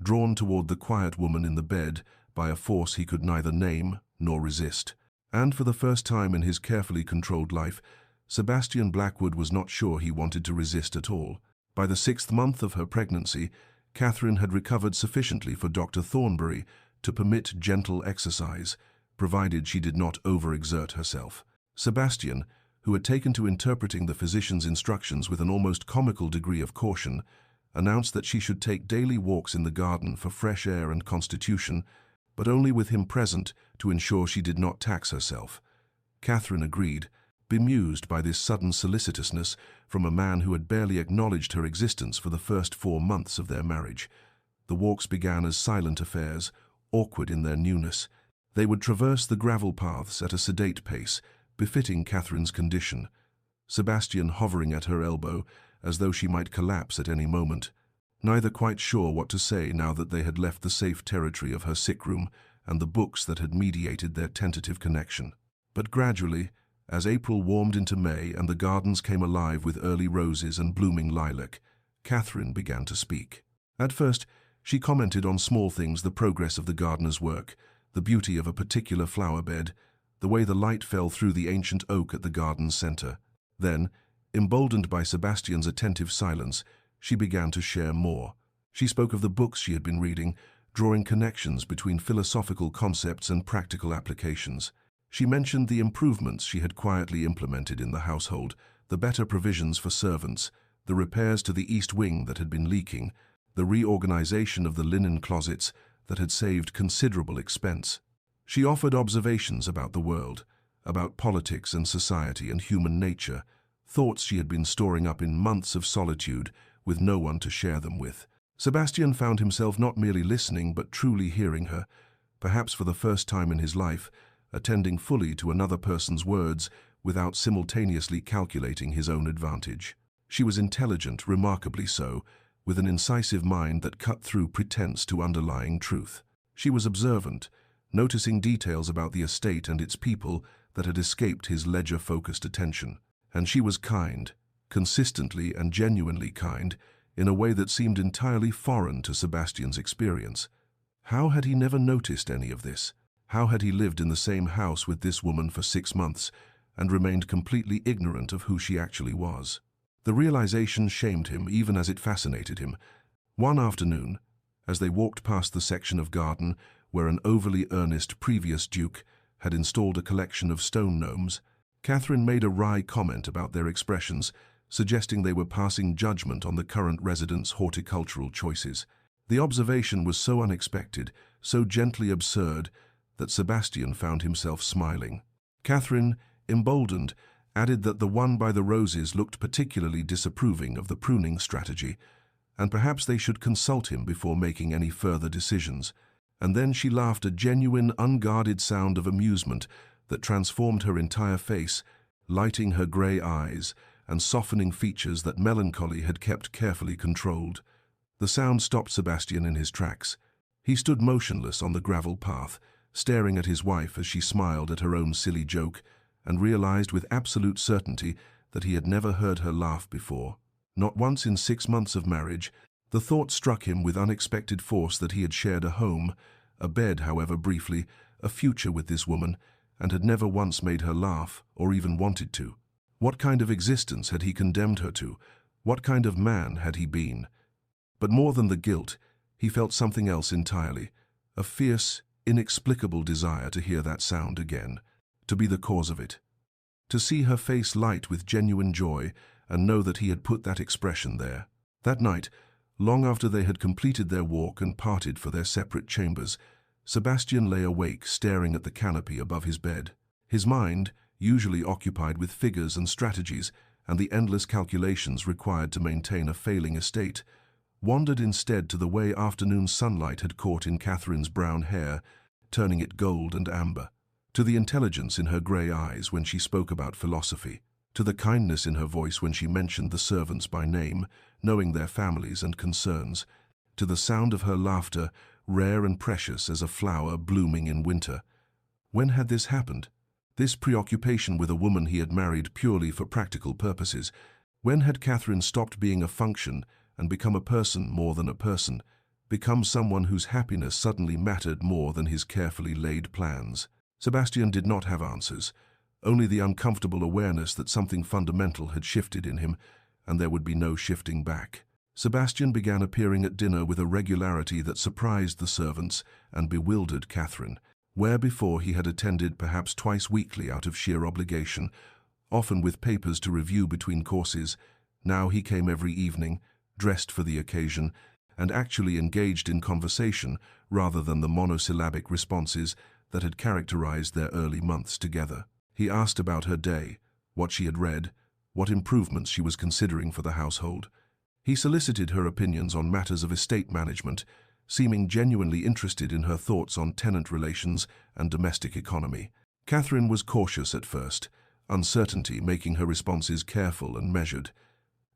drawn toward the quiet woman in the bed by a force he could neither name nor resist. And for the first time in his carefully controlled life, Sebastian Blackwood was not sure he wanted to resist at all. By the 6th month of her pregnancy, Catherine had recovered sufficiently for Dr. Thornbury to permit gentle exercise, provided she did not overexert herself. Sebastian, who had taken to interpreting the physician's instructions with an almost comical degree of caution, announced that she should take daily walks in the garden for fresh air and constitution, but only with him present to ensure she did not tax herself. Catherine agreed, bemused by this sudden solicitousness from a man who had barely acknowledged her existence for the first 4 months of their marriage. The walks began as silent affairs, awkward in their newness. They would traverse the gravel paths at a sedate pace, befitting Catherine's condition, Sebastian hovering at her elbow as though she might collapse at any moment, neither quite sure what to say now that they had left the safe territory of her sick room and the books that had mediated their tentative connection. But gradually, as April warmed into May and the gardens came alive with early roses and blooming lilac, Catherine began to speak. At first, she commented on small things: the progress of the gardener's work, the beauty of a particular flower bed, the way the light fell through the ancient oak at the garden's center. Then, emboldened by Sebastian's attentive silence, she began to share more. She spoke of the books she had been reading, drawing connections between philosophical concepts and practical applications. She mentioned the improvements she had quietly implemented in the household, the better provisions for servants, the repairs to the east wing that had been leaking, the reorganization of the linen closets that had saved considerable expense. She offered observations about the world, about politics and society and human nature, thoughts she had been storing up in months of solitude with no one to share them with. Sebastian found himself not merely listening but truly hearing her, perhaps for the first time in his life, attending fully to another person's words without simultaneously calculating his own advantage. She was intelligent, remarkably so, with an incisive mind that cut through pretense to underlying truth. She was observant, noticing details about the estate and its people that had escaped his ledger-focused attention. And she was kind, consistently and genuinely kind, in a way that seemed entirely foreign to Sebastian's experience. How had he never noticed any of this? How had he lived in the same house with this woman for 6 months and remained completely ignorant of who she actually was? The realization shamed him even as it fascinated him. One afternoon, as they walked past the section of garden where an overly earnest previous duke had installed a collection of stone gnomes, Catherine made a wry comment about their expressions, suggesting they were passing judgment on the current residents' horticultural choices. The observation was so unexpected, so gently absurd, that Sebastian found himself smiling. Catherine, emboldened, added that the one by the roses looked particularly disapproving of the pruning strategy, and perhaps they should consult him before making any further decisions. And then she laughed, a genuine, unguarded sound of amusement that transformed her entire face, lighting her grey eyes and softening features that melancholy had kept carefully controlled. The sound stopped Sebastian in his tracks. He stood motionless on the gravel path, staring at his wife as she smiled at her own silly joke, and realized with absolute certainty that he had never heard her laugh before. Not once in 6 months of marriage, the thought struck him with unexpected force that he had shared a home, a bed, however briefly, a future with this woman, and had never once made her laugh, or even wanted to. What kind of existence had he condemned her to? What kind of man had he been? But more than the guilt, he felt something else entirely, a fierce, inexplicable desire to hear that sound again, to be the cause of it, to see her face light with genuine joy and know that he had put that expression there. That night, long after they had completed their walk and parted for their separate chambers, Sebastian lay awake staring at the canopy above his bed. His mind, usually occupied with figures and strategies and the endless calculations required to maintain a failing estate, wandered instead to the way afternoon sunlight had caught in Catherine's brown hair, turning it gold and amber, to the intelligence in her grey eyes when she spoke about philosophy, to the kindness in her voice when she mentioned the servants by name, knowing their families and concerns, to the sound of her laughter, rare and precious as a flower blooming in winter. When had this happened? This preoccupation with a woman he had married purely for practical purposes. When had Catherine stopped being a function and become a person more than a person, become someone whose happiness suddenly mattered more than his carefully laid plans? Sebastian did not have answers, only the uncomfortable awareness that something fundamental had shifted in him, and there would be no shifting back. Sebastian began appearing at dinner with a regularity that surprised the servants and bewildered Catherine. Where before he had attended perhaps twice weekly out of sheer obligation, often with papers to review between courses, now he came every evening, dressed for the occasion, and actually engaged in conversation rather than the monosyllabic responses that had characterized their early months together. He asked about her day, what she had read, what improvements she was considering for the household. He solicited her opinions on matters of estate management, seeming genuinely interested in her thoughts on tenant relations and domestic economy. Catherine was cautious at first, uncertainty making her responses careful and measured.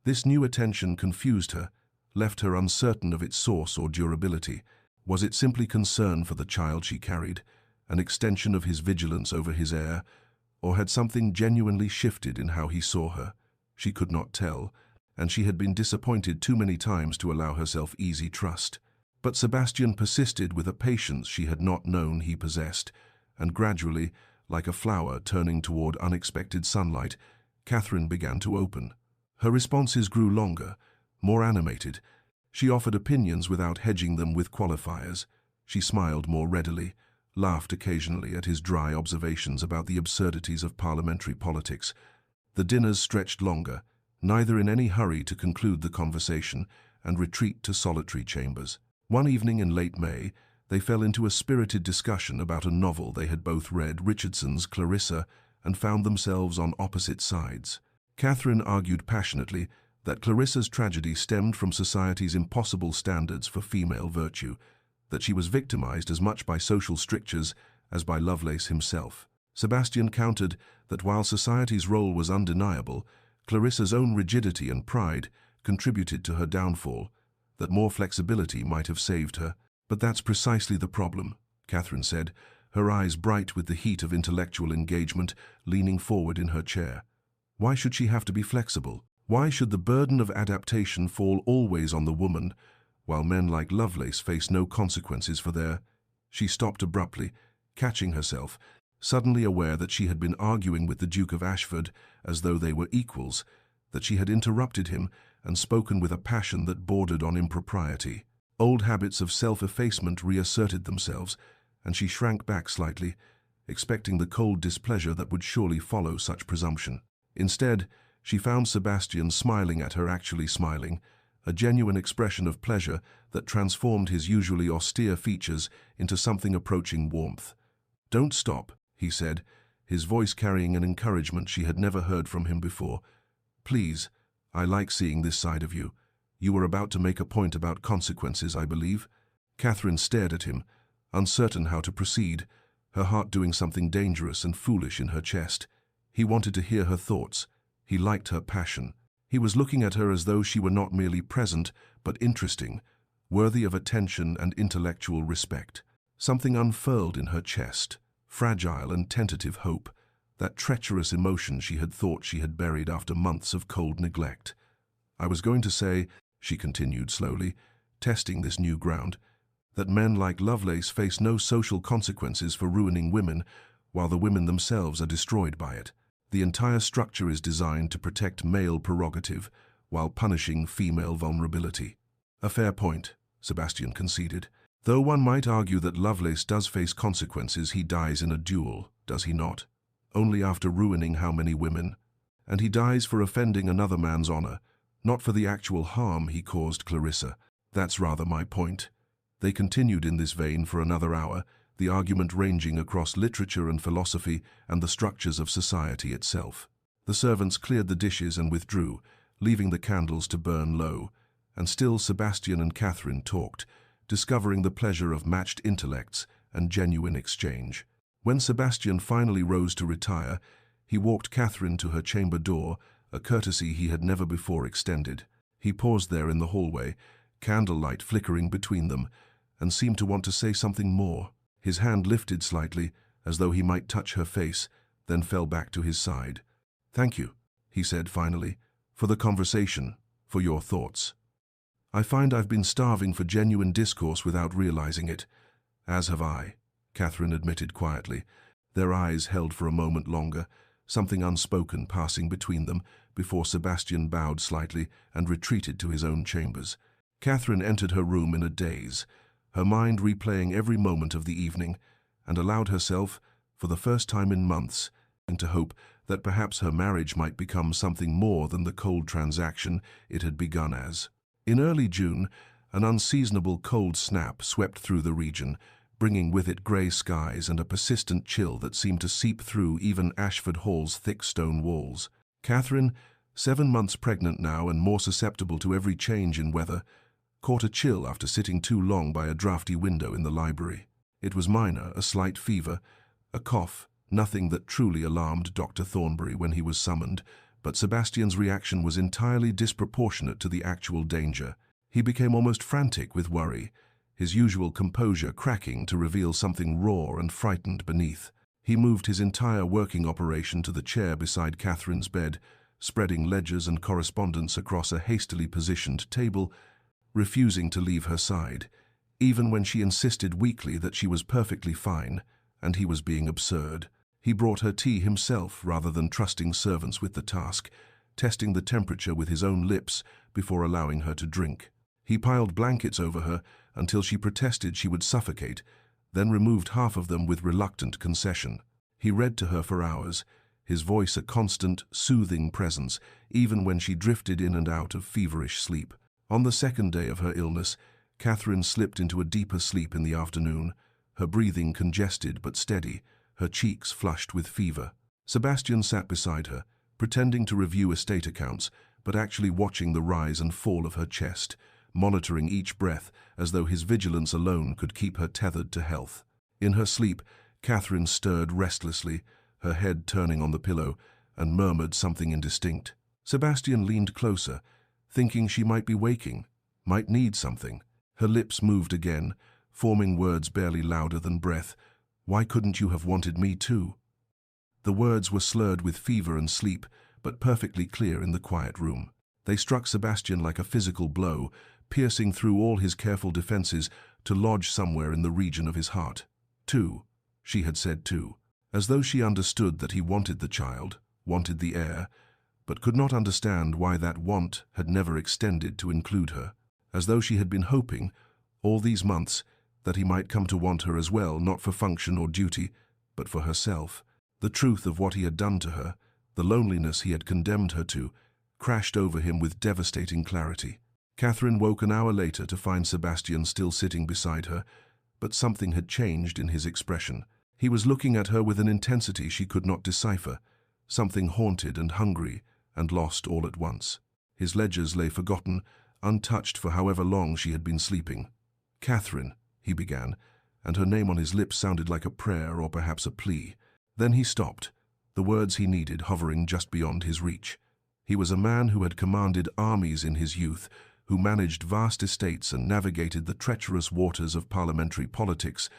This new attention confused her, left her uncertain of its source or durability. Was it simply concern for the child she carried, an extension of his vigilance over his heir, or had something genuinely shifted in how he saw her? She could not tell, and she had been disappointed too many times to allow herself easy trust. But Sebastian persisted with a patience she had not known he possessed, and gradually, like a flower turning toward unexpected sunlight, Catherine began to open. Her responses grew longer, more animated. She offered opinions without hedging them with qualifiers. She smiled more readily, laughed occasionally at his dry observations about the absurdities of parliamentary politics. The dinners stretched longer, neither in any hurry to conclude the conversation and retreat to solitary chambers. One evening in late May, they fell into a spirited discussion about a novel they had both read, Richardson's Clarissa, and found themselves on opposite sides. Catherine argued passionately that Clarissa's tragedy stemmed from society's impossible standards for female virtue, that she was victimized as much by social strictures as by Lovelace himself. Sebastian countered that while society's role was undeniable, Clarissa's own rigidity and pride contributed to her downfall, that more flexibility might have saved her. But that's precisely the problem, Catherine said, her eyes bright with the heat of intellectual engagement, leaning forward in her chair. Why should she have to be flexible? Why should the burden of adaptation fall always on the woman, while men like Lovelace face no consequences for their... She stopped abruptly, catching herself, suddenly aware that she had been arguing with the Duke of Ashford as though they were equals, that she had interrupted him and spoken with a passion that bordered on impropriety. Old habits of self-effacement reasserted themselves, and she shrank back slightly, expecting the cold displeasure that would surely follow such presumption. Instead, she found Sebastian smiling at her, actually smiling, a genuine expression of pleasure that transformed his usually austere features into something approaching warmth. "Don't stop," he said, his voice carrying an encouragement she had never heard from him before. "Please, I like seeing this side of you. You were about to make a point about consequences, I believe." Catherine stared at him, uncertain how to proceed, her heart doing something dangerous and foolish in her chest. He wanted to hear her thoughts. He liked her passion. He was looking at her as though she were not merely present, but interesting, worthy of attention and intellectual respect. Something unfurled in her chest, fragile and tentative hope, that treacherous emotion she had thought she had buried after months of cold neglect. "I was going to say," she continued slowly, testing this new ground, "that men like Lovelace face no social consequences for ruining women, while the women themselves are destroyed by it. The entire structure is designed to protect male prerogative, while punishing female vulnerability." "A fair point," Sebastian conceded. "Though one might argue that Lovelace does face consequences. He dies in a duel, does he not? Only after ruining how many women? And he dies for offending another man's honor, not for the actual harm he caused Clarissa. That's rather my point." They continued in this vein for another hour, the argument ranging across literature and philosophy and the structures of society itself. The servants cleared the dishes and withdrew, leaving the candles to burn low, and still Sebastian and Catherine talked, discovering the pleasure of matched intellects and genuine exchange. When Sebastian finally rose to retire, he walked Catherine to her chamber door, a courtesy he had never before extended. He paused there in the hallway, candlelight flickering between them, and seemed to want to say something more. His hand lifted slightly, as though he might touch her face, then fell back to his side. "Thank you," he said finally, "for the conversation, for your thoughts. I find I've been starving for genuine discourse without realizing it." "As have I," Catherine admitted quietly. Their eyes held for a moment longer, something unspoken passing between them, before Sebastian bowed slightly and retreated to his own chambers. Catherine entered her room in a daze, her mind replaying every moment of the evening, and allowed herself, for the first time in months, to hope that perhaps her marriage might become something more than the cold transaction it had begun as. In early June, an unseasonable cold snap swept through the region, bringing with it grey skies and a persistent chill that seemed to seep through even Ashford Hall's thick stone walls. Catherine, 7 months pregnant now and more susceptible to every change in weather, caught a chill after sitting too long by a draughty window in the library. It was minor, a slight fever, a cough, nothing that truly alarmed Dr. Thornbury when he was summoned, but Sebastian's reaction was entirely disproportionate to the actual danger. He became almost frantic with worry, his usual composure cracking to reveal something raw and frightened beneath. He moved his entire working operation to the chair beside Catherine's bed, spreading ledgers and correspondence across a hastily positioned table, refusing to leave her side, even when she insisted weakly that she was perfectly fine, and he was being absurd. He brought her tea himself rather than trusting servants with the task, testing the temperature with his own lips before allowing her to drink. He piled blankets over her until she protested she would suffocate, then removed half of them with reluctant concession. He read to her for hours, his voice a constant, soothing presence, even when she drifted in and out of feverish sleep. On the second day of her illness, Catherine slipped into a deeper sleep in the afternoon, her breathing congested but steady, her cheeks flushed with fever. Sebastian sat beside her, pretending to review estate accounts, but actually watching the rise and fall of her chest, monitoring each breath as though his vigilance alone could keep her tethered to health. In her sleep, Catherine stirred restlessly, her head turning on the pillow, and murmured something indistinct. Sebastian leaned closer, thinking she might be waking, might need something. Her lips moved again, forming words barely louder than breath. "Why couldn't you have wanted me too?" The words were slurred with fever and sleep, but perfectly clear in the quiet room. They struck Sebastian like a physical blow, piercing through all his careful defenses to lodge somewhere in the region of his heart. "Two," she had said too, as though she understood that he wanted the child, wanted the heir, but could not understand why that want had never extended to include her, as though she had been hoping, all these months, that he might come to want her as well, not for function or duty, but for herself. The truth of what he had done to her, the loneliness he had condemned her to, crashed over him with devastating clarity. Catherine woke an hour later to find Sebastian still sitting beside her, but something had changed in his expression. He was looking at her with an intensity she could not decipher, something haunted and hungry, and lost all at once. His ledgers lay forgotten, untouched for however long she had been sleeping. "Catherine," he began, and her name on his lips sounded like a prayer or perhaps a plea. Then he stopped, the words he needed hovering just beyond his reach. He was a man who had commanded armies in his youth, who managed vast estates and navigated the treacherous waters of parliamentary politics,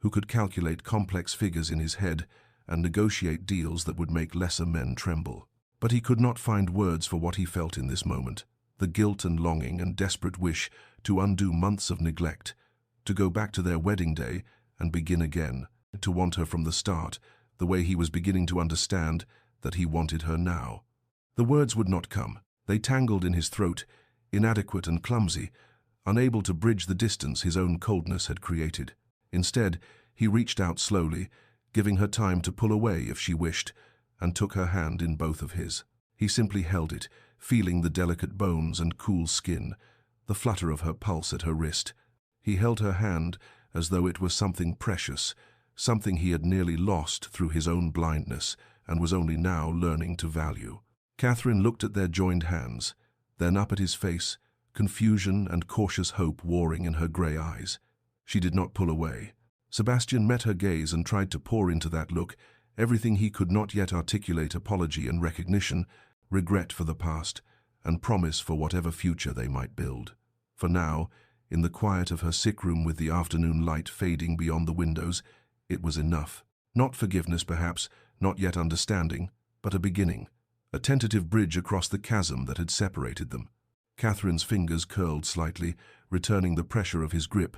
who could calculate complex figures in his head and negotiate deals that would make lesser men tremble. But he could not find words for what he felt in this moment, the guilt and longing and desperate wish to undo months of neglect, to go back to their wedding day and begin again, to want her from the start, the way he was beginning to understand that he wanted her now. The words would not come. They tangled in his throat, inadequate and clumsy, unable to bridge the distance his own coldness had created. Instead, he reached out slowly, giving her time to pull away if she wished, and took her hand in both of his. He simply held it, feeling the delicate bones and cool skin, the flutter of her pulse at her wrist. He held her hand as though it was something precious, something he had nearly lost through his own blindness and was only now learning to value. Catherine looked at their joined hands, then up at his face, confusion and cautious hope warring in her grey eyes. She did not pull away. Sebastian met her gaze and tried to pour into that look everything he could not yet articulate: apology and recognition, regret for the past, and promise for whatever future they might build. For now, in the quiet of her sick room with the afternoon light fading beyond the windows, it was enough. Not forgiveness, perhaps, not yet understanding, but a beginning, a tentative bridge across the chasm that had separated them. Catherine's fingers curled slightly, returning the pressure of his grip,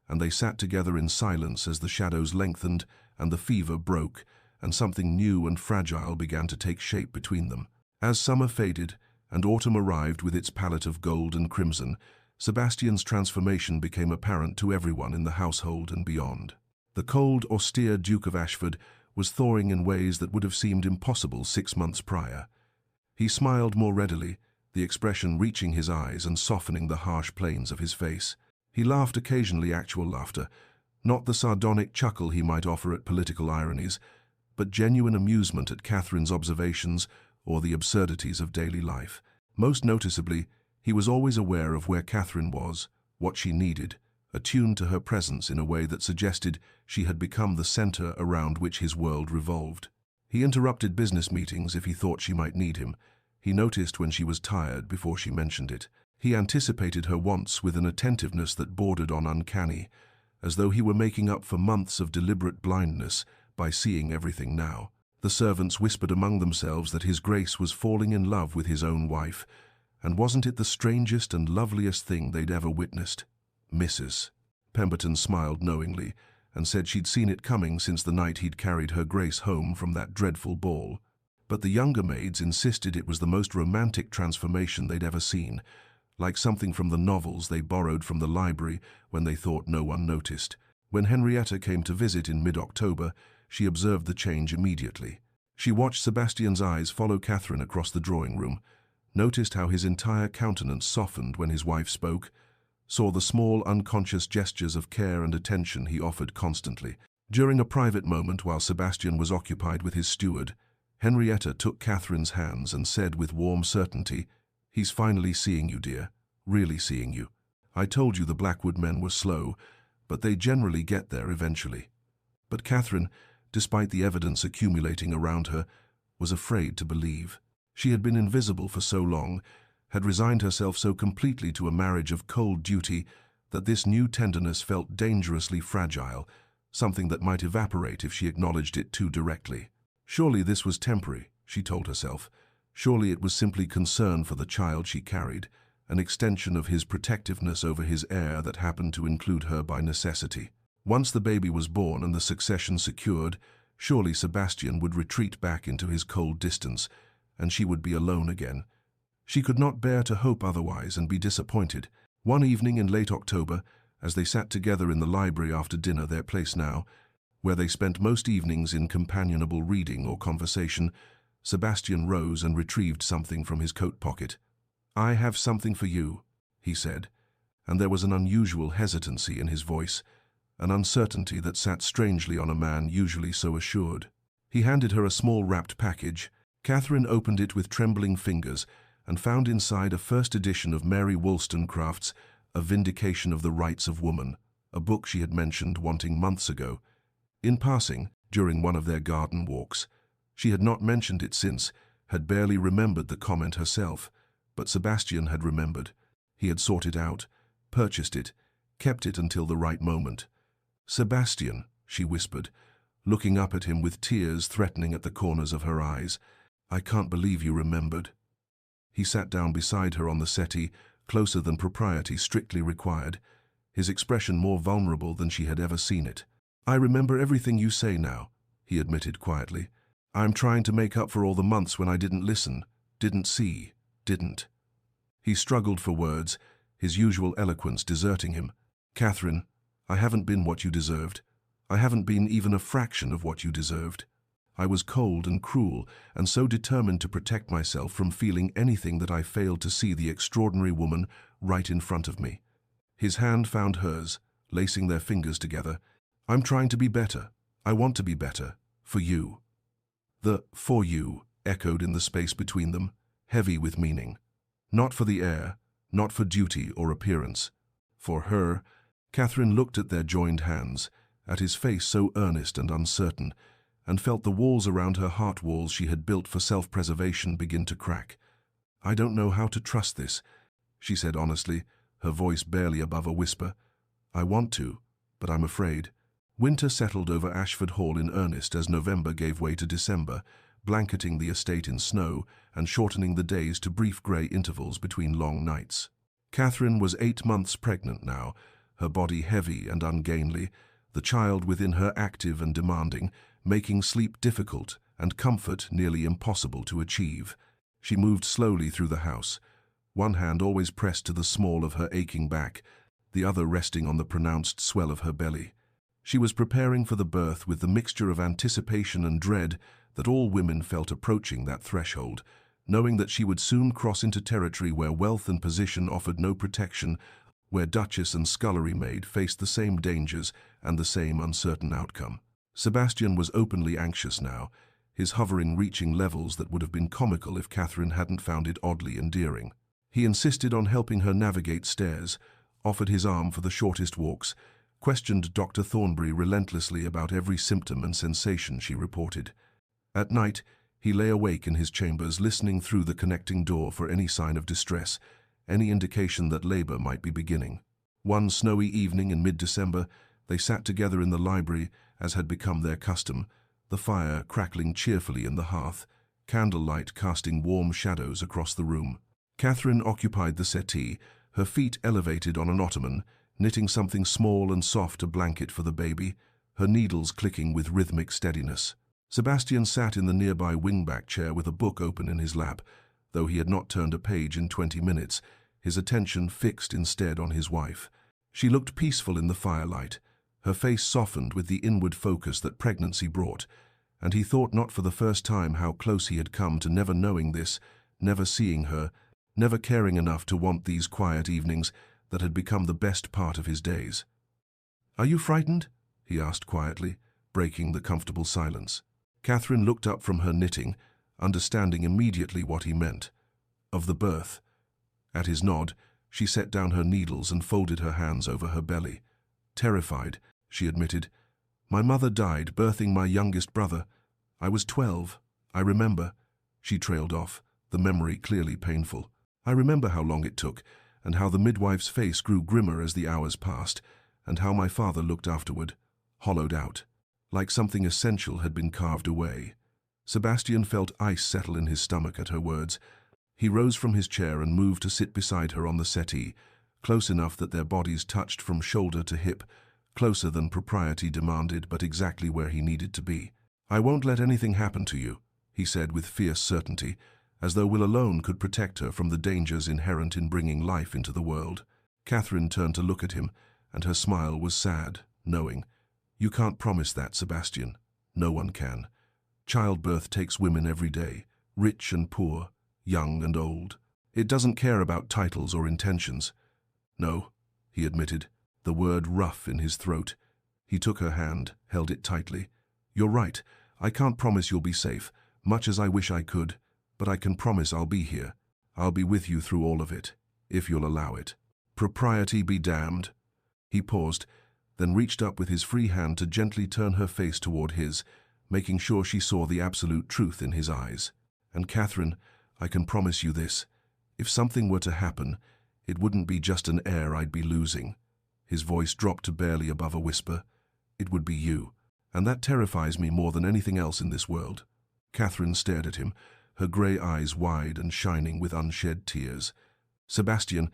and they sat together in silence as the shadows lengthened and the fever broke, and something new and fragile began to take shape between them. As summer faded and autumn arrived with its palette of gold and crimson, Sebastian's transformation became apparent to everyone in the household and beyond. The cold, austere Duke of Ashford was thawing in ways that would have seemed impossible 6 months prior. He smiled more readily, the expression reaching his eyes and softening the harsh planes of his face. He laughed occasionally, actual laughter, not the sardonic chuckle he might offer at political ironies, but genuine amusement at Catherine's observations or the absurdities of daily life. Most noticeably, he was always aware of where Catherine was, what she needed, attuned to her presence in a way that suggested she had become the center around which his world revolved. He interrupted business meetings if he thought she might need him. He noticed when she was tired before she mentioned it. He anticipated her wants with an attentiveness that bordered on uncanny, as though he were making up for months of deliberate blindness by seeing everything now. The servants whispered among themselves that His Grace was falling in love with his own wife, and wasn't it the strangest and loveliest thing they'd ever witnessed? Mrs. Pemberton smiled knowingly and said she'd seen it coming since the night he'd carried Her Grace home from that dreadful ball. But the younger maids insisted it was the most romantic transformation they'd ever seen, like something from the novels they borrowed from the library when they thought no one noticed. When Henrietta came to visit in mid-October, she observed the change immediately. She watched Sebastian's eyes follow Catherine across the drawing room, noticed how his entire countenance softened when his wife spoke, saw the small unconscious gestures of care and attention he offered constantly. During a private moment while Sebastian was occupied with his steward, Henrietta took Catherine's hands and said with warm certainty, "He's finally seeing you, dear, really seeing you. I told you the Blackwood men were slow, but they generally get there eventually." But Catherine, despite the evidence accumulating around her, was afraid to believe. She had been invisible for so long, had resigned herself so completely to a marriage of cold duty, that this new tenderness felt dangerously fragile, something that might evaporate if she acknowledged it too directly. Surely this was temporary, she told herself. Surely it was simply concern for the child she carried, an extension of his protectiveness over his heir that happened to include her by necessity. Once the baby was born and the succession secured, surely Sebastian would retreat back into his cold distance, and she would be alone again. She could not bear to hope otherwise and be disappointed. One evening in late October, as they sat together in the library after dinner, their place now, where they spent most evenings in companionable reading or conversation, Sebastian rose and retrieved something from his coat pocket. "I have something for you," he said, and there was an unusual hesitancy in his voice, an uncertainty that sat strangely on a man usually so assured. He handed her a small wrapped package. Catherine opened it with trembling fingers and found inside a first edition of Mary Wollstonecraft's A Vindication of the Rights of Woman, a book she had mentioned wanting months ago. In passing, during one of their garden walks. She had not mentioned it since, had barely remembered the comment herself, but Sebastian had remembered. He had sought it out, purchased it, kept it until the right moment. "Sebastian," she whispered, looking up at him with tears threatening at the corners of her eyes. "I can't believe you remembered." He sat down beside her on the settee, closer than propriety strictly required, his expression more vulnerable than she had ever seen it. "I remember everything you say now," he admitted quietly. "I'm trying to make up for all the months when I didn't listen, didn't see, didn't." He struggled for words, his usual eloquence deserting him. "Catherine, I haven't been what you deserved. I haven't been even a fraction of what you deserved. I was cold and cruel, and so determined to protect myself from feeling anything that I failed to see the extraordinary woman right in front of me." His hand found hers, lacing their fingers together. "I'm trying to be better. I want to be better. For you." The "for you" echoed in the space between them, heavy with meaning. Not for the heir, not for duty or appearance. For her. Catherine looked at their joined hands, at his face so earnest and uncertain, and felt the walls around her heart walls she had built for self-preservation begin to crack. "I don't know how to trust this," she said honestly, her voice barely above a whisper. "I want to, but I'm afraid." Winter settled over Ashford Hall in earnest as November gave way to December, blanketing the estate in snow and shortening the days to brief grey intervals between long nights. Catherine was 8 months pregnant now, her body heavy and ungainly, the child within her active and demanding, making sleep difficult and comfort nearly impossible to achieve. She moved slowly through the house, one hand always pressed to the small of her aching back, the other resting on the pronounced swell of her belly. She was preparing for the birth with the mixture of anticipation and dread that all women felt approaching that threshold, knowing that she would soon cross into territory where wealth and position offered no protection, where duchess and scullery maid faced the same dangers and the same uncertain outcome. Sebastian was openly anxious now, his hovering reaching levels that would have been comical if Catherine hadn't found it oddly endearing. He insisted on helping her navigate stairs, offered his arm for the shortest walks, questioned Dr. Thornbury relentlessly about every symptom and sensation she reported. At night, he lay awake in his chambers, listening through the connecting door for any sign of distress, any indication that labor might be beginning. One snowy evening in mid-December, they sat together in the library, as had become their custom, the fire crackling cheerfully in the hearth, candlelight casting warm shadows across the room. Catherine occupied the settee, her feet elevated on an ottoman, knitting something small and soft to blanket for the baby, her needles clicking with rhythmic steadiness. Sebastian sat in the nearby wingback chair with a book open in his lap, though he had not turned a page in 20 minutes, his attention fixed instead on his wife. She looked peaceful in the firelight, her face softened with the inward focus that pregnancy brought, and he thought not for the first time how close he had come to never knowing this, never seeing her, never caring enough to want these quiet evenings that had become the best part of his days. "Are you frightened?" he asked quietly, breaking the comfortable silence. Catherine looked up from her knitting, understanding immediately what he meant. Of the birth. At his nod, she set down her needles and folded her hands over her belly. "Terrified," she admitted. "My mother died birthing my youngest brother. I was 12. I remember." She trailed off, the memory clearly painful. "I remember how long it took, and how the midwife's face grew grimmer as the hours passed, and how my father looked afterward, hollowed out, like something essential had been carved away." Sebastian felt ice settle in his stomach at her words. He rose from his chair and moved to sit beside her on the settee, close enough that their bodies touched from shoulder to hip, closer than propriety demanded, but exactly where he needed to be. "I won't let anything happen to you," he said with fierce certainty, as though will alone could protect her from the dangers inherent in bringing life into the world. Catherine turned to look at him, and her smile was sad, knowing. "You can't promise that, Sebastian. No one can. Childbirth takes women every day, rich and poor, young and old. It doesn't care about titles or intentions." "No," he admitted, the word rough in his throat. He took her hand, held it tightly. "You're right. I can't promise you'll be safe, much as I wish I could, but I can promise I'll be here. I'll be with you through all of it, if you'll allow it." "Propriety be damned." He paused, then reached up with his free hand to gently turn her face toward his, making sure she saw the absolute truth in his eyes. "And Catherine, I can promise you this. If something were to happen, it wouldn't be just an heir I'd be losing." His voice dropped to barely above a whisper. "It would be you, and that terrifies me more than anything else in this world." Catherine stared at him, her grey eyes wide and shining with unshed tears. "Sebastian,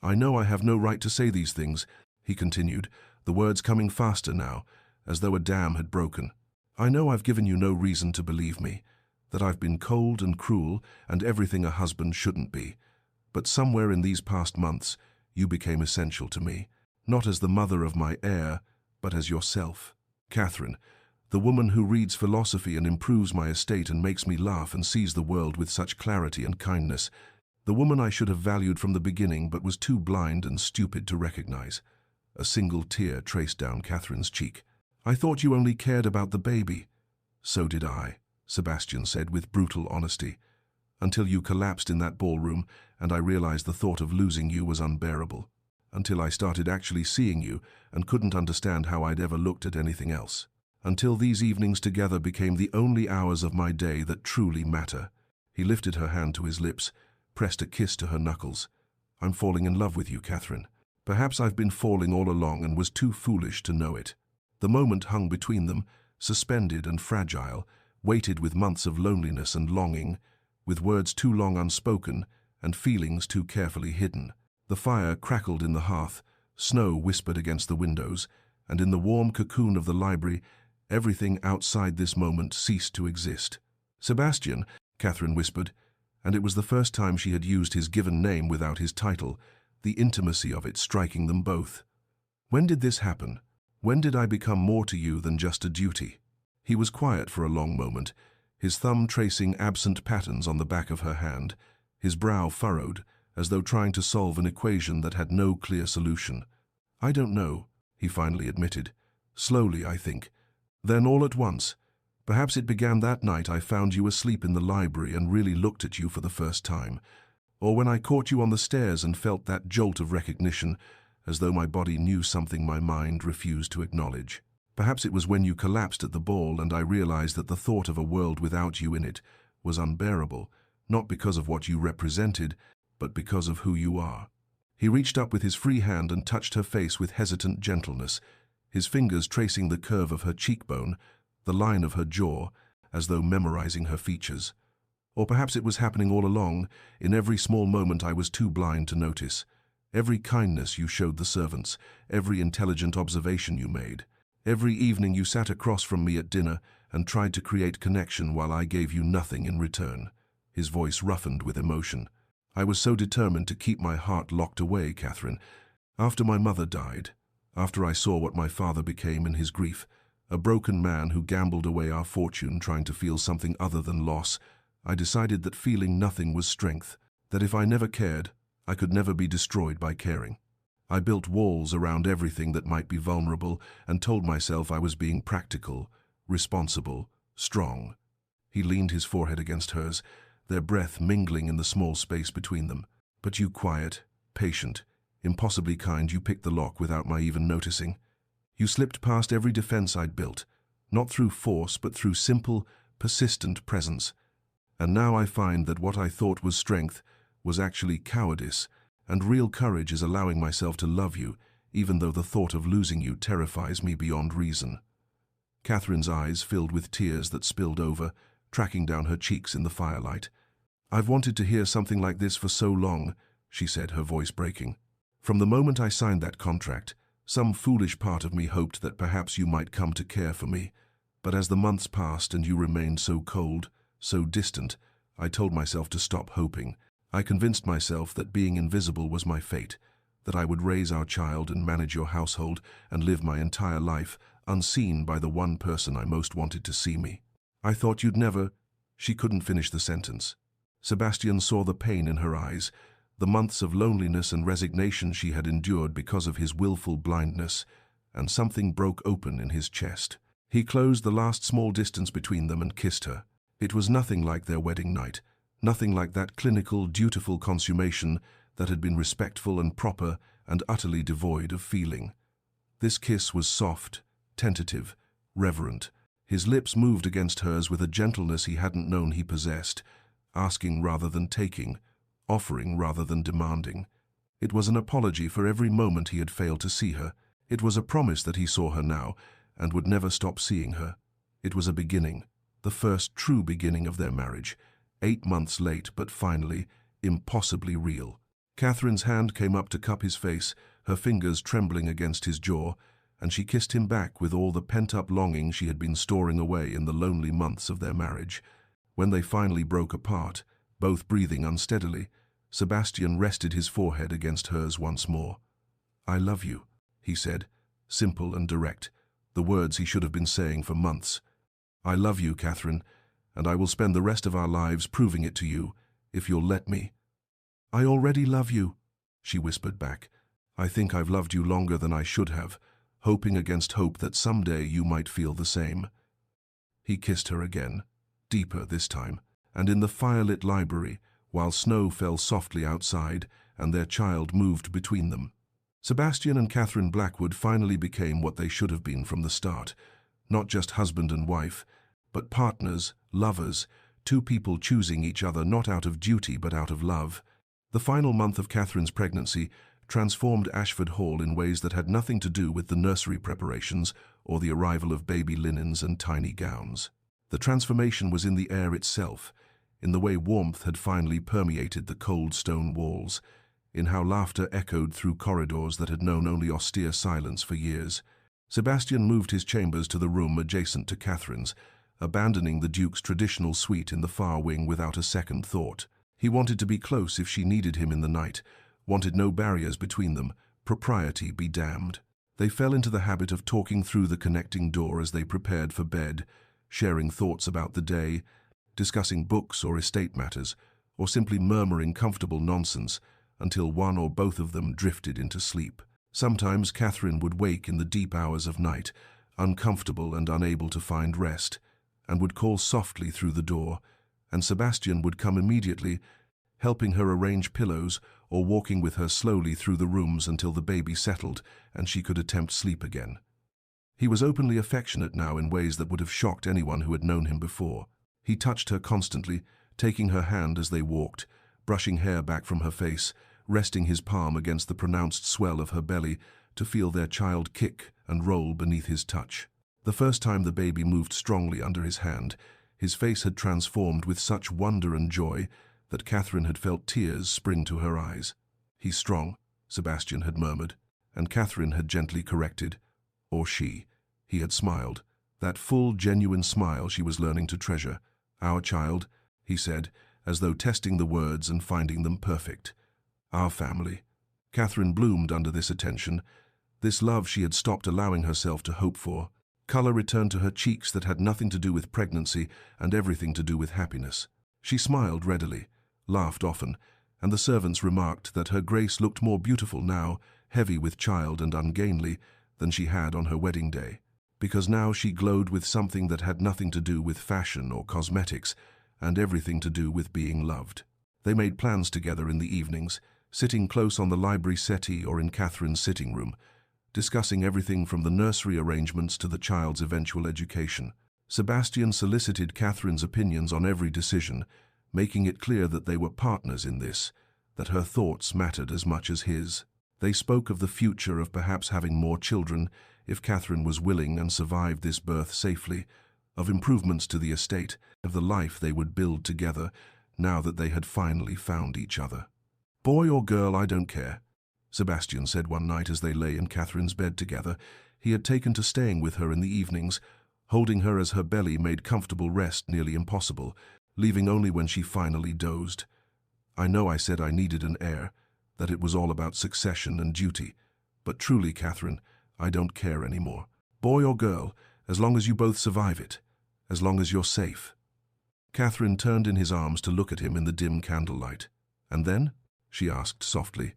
I know I have no right to say these things," he continued, the words coming faster now, as though a dam had broken. "I know I've given you no reason to believe me, that I've been cold and cruel and everything a husband shouldn't be. But somewhere in these past months, you became essential to me, not as the mother of my heir, but as yourself. Catherine, the woman who reads philosophy and improves my estate and makes me laugh and sees the world with such clarity and kindness. The woman I should have valued from the beginning but was too blind and stupid to recognize." A single tear traced down Catherine's cheek. "I thought you only cared about the baby." "So did I," Sebastian said with brutal honesty, "until you collapsed in that ballroom and I realized the thought of losing you was unbearable. Until I started actually seeing you and couldn't understand how I'd ever looked at anything else. Until these evenings together became the only hours of my day that truly matter." He lifted her hand to his lips, pressed a kiss to her knuckles. "I'm falling in love with you, Catherine. Perhaps I've been falling all along and was too foolish to know it." The moment hung between them, suspended and fragile, weighted with months of loneliness and longing, with words too long unspoken and feelings too carefully hidden. The fire crackled in the hearth, snow whispered against the windows, and in the warm cocoon of the library, everything outside this moment ceased to exist. "Sebastian," Catherine whispered, and it was the first time she had used his given name without his title, the intimacy of it striking them both. "When did this happen? When did I become more to you than just a duty?" He was quiet for a long moment, his thumb tracing absent patterns on the back of her hand, his brow furrowed, as though trying to solve an equation that had no clear solution. "I don't know," he finally admitted. "Slowly, I think. Then all at once. Perhaps it began that night I found you asleep in the library and really looked at you for the first time. Or when I caught you on the stairs and felt that jolt of recognition, as though my body knew something my mind refused to acknowledge. Perhaps it was when you collapsed at the ball and I realized that the thought of a world without you in it was unbearable, not because of what you represented, but because of who you are." He reached up with his free hand and touched her face with hesitant gentleness, his fingers tracing the curve of her cheekbone, the line of her jaw, as though memorizing her features. Or perhaps it was happening all along, in every small moment I was too blind to notice. Every kindness you showed the servants, every intelligent observation you made. Every evening you sat across from me at dinner and tried to create connection while I gave you nothing in return. His voice roughened with emotion. "I was so determined to keep my heart locked away, Catherine. After my mother died, after I saw what my father became in his grief, a broken man who gambled away our fortune trying to feel something other than loss, I decided that feeling nothing was strength, that if I never cared, I could never be destroyed by caring. I built walls around everything that might be vulnerable and told myself I was being practical, responsible, strong." He leaned his forehead against hers, their breath mingling in the small space between them. "But you quiet, patient, impossibly kind, you picked the lock without my even noticing. You slipped past every defense I'd built, not through force but through simple, persistent presence. And now I find that what I thought was strength was actually cowardice, and real courage is allowing myself to love you, even though the thought of losing you terrifies me beyond reason." Catherine's eyes filled with tears that spilled over, tracking down her cheeks in the firelight. "I've wanted to hear something like this for so long," she said, her voice breaking. "From the moment I signed that contract, some foolish part of me hoped that perhaps you might come to care for me. But as the months passed and you remained so cold, so distant, I told myself to stop hoping. I convinced myself that being invisible was my fate, that I would raise our child and manage your household and live my entire life unseen by the one person I most wanted to see me. I thought you'd never—" She couldn't finish the sentence. Sebastian saw the pain in her eyes, the months of loneliness and resignation she had endured because of his willful blindness, and something broke open in his chest. He closed the last small distance between them and kissed her. It was nothing like their wedding night, nothing like that clinical, dutiful consummation that had been respectful and proper and utterly devoid of feeling. This kiss was soft, tentative, reverent. His lips moved against hers with a gentleness he hadn't known he possessed, asking rather than taking, offering rather than demanding. It was an apology for every moment he had failed to see her. It was a promise that he saw her now, and would never stop seeing her. It was a beginning, the first true beginning of their marriage, 8 months late, but finally, impossibly real. Catherine's hand came up to cup his face, her fingers trembling against his jaw, and she kissed him back with all the pent-up longing she had been storing away in the lonely months of their marriage. When they finally broke apart, both breathing unsteadily, Sebastian rested his forehead against hers once more. "I love you," he said, simple and direct, the words he should have been saying for months. "I love you, Catherine, and I will spend the rest of our lives proving it to you, if you'll let me." "I already love you," she whispered back. "I think I've loved you longer than I should have, hoping against hope that someday you might feel the same." He kissed her again, deeper this time, and in the firelit library, while snow fell softly outside and their child moved between them. Sebastian and Catherine Blackwood finally became what they should have been from the start, not just husband and wife, but partners, lovers, two people choosing each other not out of duty but out of love. The final month of Catherine's pregnancy transformed Ashford Hall in ways that had nothing to do with the nursery preparations or the arrival of baby linens and tiny gowns. The transformation was in the air itself, in the way warmth had finally permeated the cold stone walls, in how laughter echoed through corridors that had known only austere silence for years. Sebastian moved his chambers to the room adjacent to Catherine's, abandoning the Duke's traditional suite in the far wing without a second thought. He wanted to be close if she needed him in the night, wanted no barriers between them, propriety be damned. They fell into the habit of talking through the connecting door as they prepared for bed, sharing thoughts about the day, discussing books or estate matters, or simply murmuring comfortable nonsense until one or both of them drifted into sleep. Sometimes Catherine would wake in the deep hours of night, uncomfortable and unable to find rest, and would call softly through the door, and Sebastian would come immediately, helping her arrange pillows or walking with her slowly through the rooms until the baby settled and she could attempt sleep again. He was openly affectionate now in ways that would have shocked anyone who had known him before. He touched her constantly, taking her hand as they walked, brushing hair back from her face, resting his palm against the pronounced swell of her belly to feel their child kick and roll beneath his touch. The first time the baby moved strongly under his hand, his face had transformed with such wonder and joy that Catherine had felt tears spring to her eyes. "He's strong," Sebastian had murmured, and Catherine had gently corrected. Or she. He had smiled, that full, genuine smile she was learning to treasure. "Our child," he said, as though testing the words and finding them perfect. "Our family." Catherine bloomed under this attention, this love she had stopped allowing herself to hope for. Color returned to her cheeks that had nothing to do with pregnancy and everything to do with happiness. She smiled readily, laughed often, and the servants remarked that her grace looked more beautiful now, heavy with child and ungainly, than she had on her wedding day, because now she glowed with something that had nothing to do with fashion or cosmetics, and everything to do with being loved. They made plans together in the evenings, sitting close on the library settee or in Catherine's sitting room, discussing everything from the nursery arrangements to the child's eventual education. Sebastian solicited Catherine's opinions on every decision, making it clear that they were partners in this, that her thoughts mattered as much as his. They spoke of the future of perhaps having more children, if Catherine was willing and survived this birth safely, of improvements to the estate, of the life they would build together, now that they had finally found each other. "Boy or girl, I don't care," Sebastian said one night as they lay in Catherine's bed together. He had taken to staying with her in the evenings, holding her as her belly made comfortable rest nearly impossible, leaving only when she finally dozed. "I know I said I needed an heir, that it was all about succession and duty, but truly, Catherine, I don't care anymore. Boy or girl, as long as you both survive it, as long as you're safe." Catherine turned in his arms to look at him in the dim candlelight. "And then?" she asked softly.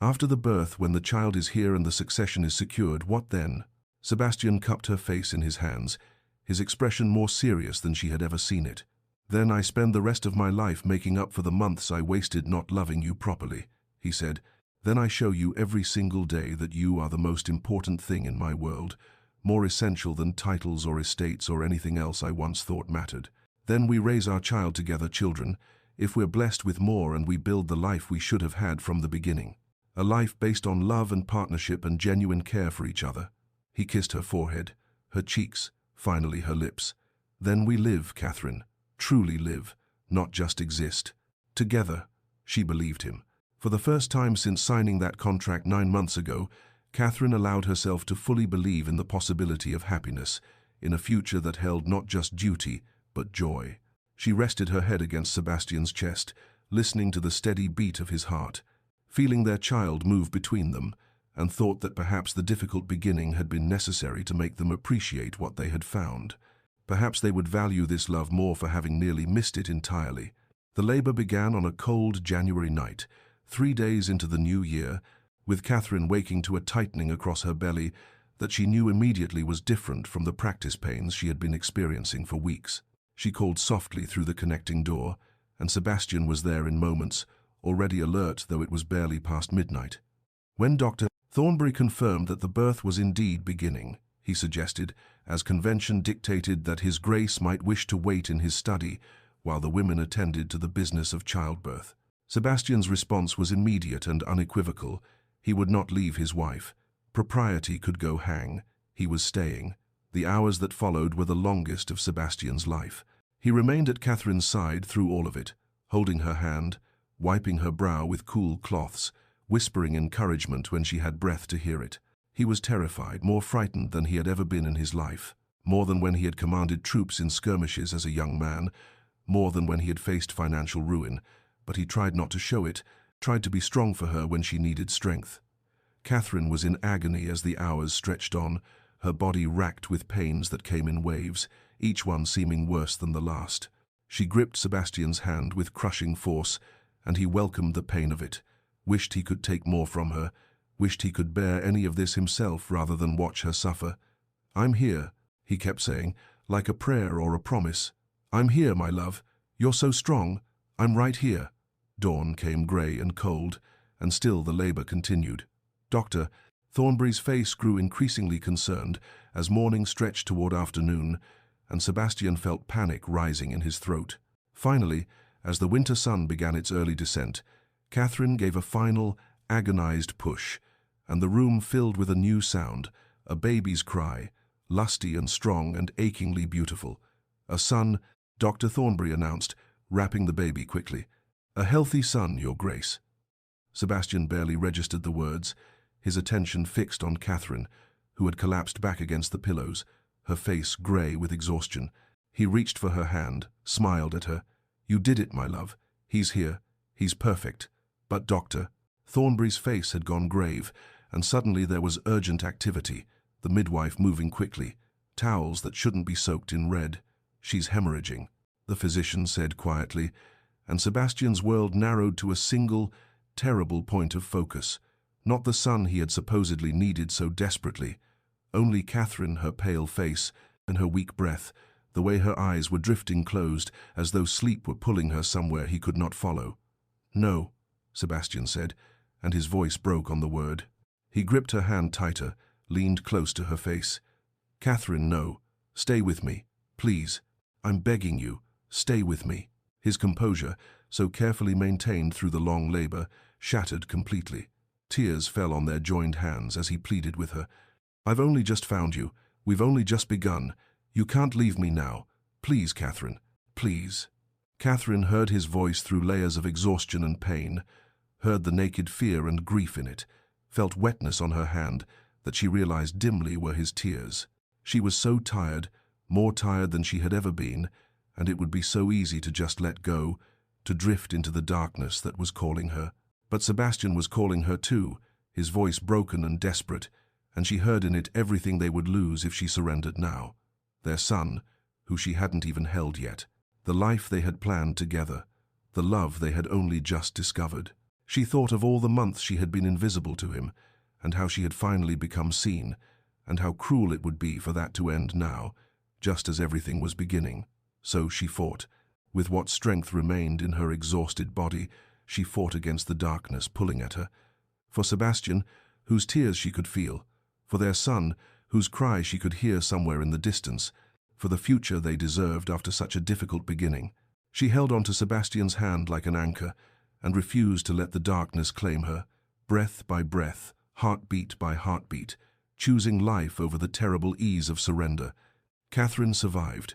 "After the birth, when the child is here and the succession is secured, what then?" Sebastian cupped her face in his hands, his expression more serious than she had ever seen it. "Then I spend the rest of my life making up for the months I wasted not loving you properly," he said. "Then I show you every single day that you are the most important thing in my world, more essential than titles or estates or anything else I once thought mattered. Then we raise our child together, children, if we're blessed with more, and we build the life we should have had from the beginning. A life based on love and partnership and genuine care for each other." He kissed her forehead. her cheeks, finally her lips. Then we live, Catherine. Truly live, not just exist. Together, she believed him. For the first time since signing that contract 9 months ago, Catherine allowed herself to fully believe in the possibility of happiness, in a future that held not just duty, but joy. She rested her head against Sebastian's chest, listening to the steady beat of his heart, feeling their child move between them, and thought that perhaps the difficult beginning had been necessary to make them appreciate what they had found. Perhaps they would value this love more for having nearly missed it entirely. The labor began on a cold January night, 3 days into the new year, with Catherine waking to a tightening across her belly that she knew immediately was different from the practice pains she had been experiencing for weeks. She called softly through the connecting door, and Sebastian was there in moments, already alert though it was barely past midnight. When Dr. Thornbury confirmed that the birth was indeed beginning, he suggested, as convention dictated that His Grace might wish to wait in his study while the women attended to the business of childbirth. Sebastian's response was immediate and unequivocal. He would not leave his wife. Propriety could go hang. He was staying. The hours that followed were the longest of Sebastian's life. He remained at Catherine's side through all of it, holding her hand, wiping her brow with cool cloths, whispering encouragement when she had breath to hear it. He was terrified, more frightened than he had ever been in his life, more than when he had commanded troops in skirmishes as a young man, more than when he had faced financial ruin, but he tried not to show it, tried to be strong for her when she needed strength. Catherine was in agony as the hours stretched on, her body racked with pains that came in waves, each one seeming worse than the last. She gripped Sebastian's hand with crushing force, and he welcomed the pain of it, wished he could take more from her, wished he could bear any of this himself rather than watch her suffer. "I'm here," he kept saying, like a prayer or a promise. "I'm here, my love. You're so strong. I'm right here." Dawn came grey and cold, and still the labor continued. Dr. Thornbury's face grew increasingly concerned as morning stretched toward afternoon, and Sebastian felt panic rising in his throat. Finally, as the winter sun began its early descent, Catherine gave a final, agonized push, and the room filled with a new sound, a baby's cry, lusty and strong and achingly beautiful. "A son," Dr. Thornbury announced, wrapping the baby quickly. "A healthy son, Your Grace." Sebastian barely registered the words, his attention fixed on Catherine, who had collapsed back against the pillows, her face grey with exhaustion. He reached for her hand, smiled at her. "You did it, my love. He's here. He's perfect." But Dr. Thornbury's face had gone grave, and suddenly there was urgent activity, the midwife moving quickly, towels that shouldn't be soaked in red. "She's hemorrhaging," the physician said quietly, and Sebastian's world narrowed to a single, terrible point of focus. Not the son he had supposedly needed so desperately. Only Catherine, her pale face, and her weak breath, the way her eyes were drifting closed, as though sleep were pulling her somewhere he could not follow. "No," Sebastian said, and his voice broke on the word. He gripped her hand tighter, leaned close to her face. "Catherine, no. Stay with me. Please. I'm begging you. Stay with me." His composure, so carefully maintained through the long labor, shattered completely. Tears fell on their joined hands as he pleaded with her. "I've only just found you. We've only just begun. You can't leave me now. Please, Catherine. Please." Catherine heard his voice through layers of exhaustion and pain, heard the naked fear and grief in it, felt wetness on her hand that she realized dimly were his tears. She was so tired, more tired than she had ever been, and it would be so easy to just let go, to drift into the darkness that was calling her. But Sebastian was calling her too, his voice broken and desperate, and she heard in it everything they would lose if she surrendered now. Their son, who she hadn't even held yet. The life they had planned together. The love they had only just discovered. She thought of all the months she had been invisible to him, and how she had finally become seen, and how cruel it would be for that to end now, just as everything was beginning. So she fought. With what strength remained in her exhausted body, she fought against the darkness pulling at her. For Sebastian, whose tears she could feel. For their son, whose cry she could hear somewhere in the distance. For the future they deserved after such a difficult beginning. She held on to Sebastian's hand like an anchor, and refused to let the darkness claim her. Breath by breath, heartbeat by heartbeat, choosing life over the terrible ease of surrender. Catherine survived.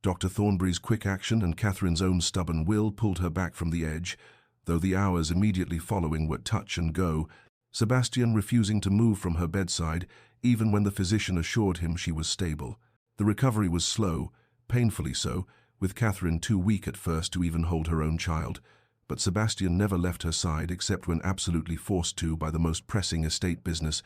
Dr. Thornbury's quick action and Catherine's own stubborn will pulled her back from the edge, though the hours immediately following were touch and go, Sebastian refusing to move from her bedside, even when the physician assured him she was stable. The recovery was slow, painfully so, with Catherine too weak at first to even hold her own child, but Sebastian never left her side except when absolutely forced to by the most pressing estate business,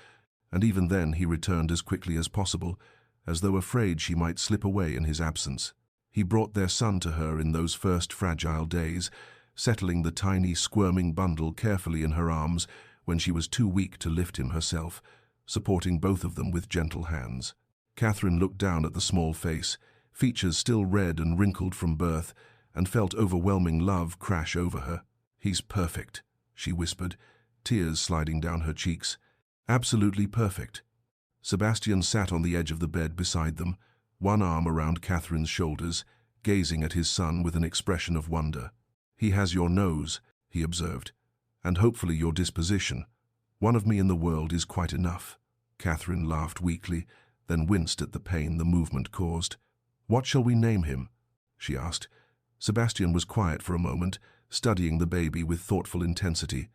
and even then he returned as quickly as possible, as though afraid she might slip away in his absence. He brought their son to her in those first fragile days, settling the tiny, squirming bundle carefully in her arms when she was too weak to lift him herself, supporting both of them with gentle hands. Catherine looked down at the small face, features still red and wrinkled from birth, and felt overwhelming love crash over her. "He's perfect," she whispered, tears sliding down her cheeks. "Absolutely perfect." Sebastian sat on the edge of the bed beside them, one arm around Catherine's shoulders, gazing at his son with an expression of wonder. "He has your nose," he observed, "and hopefully your disposition. One of me in the world is quite enough." Catherine laughed weakly, then winced at the pain the movement caused. "What shall we name him?" she asked. Sebastian was quiet for a moment, studying the baby with thoughtful intensity.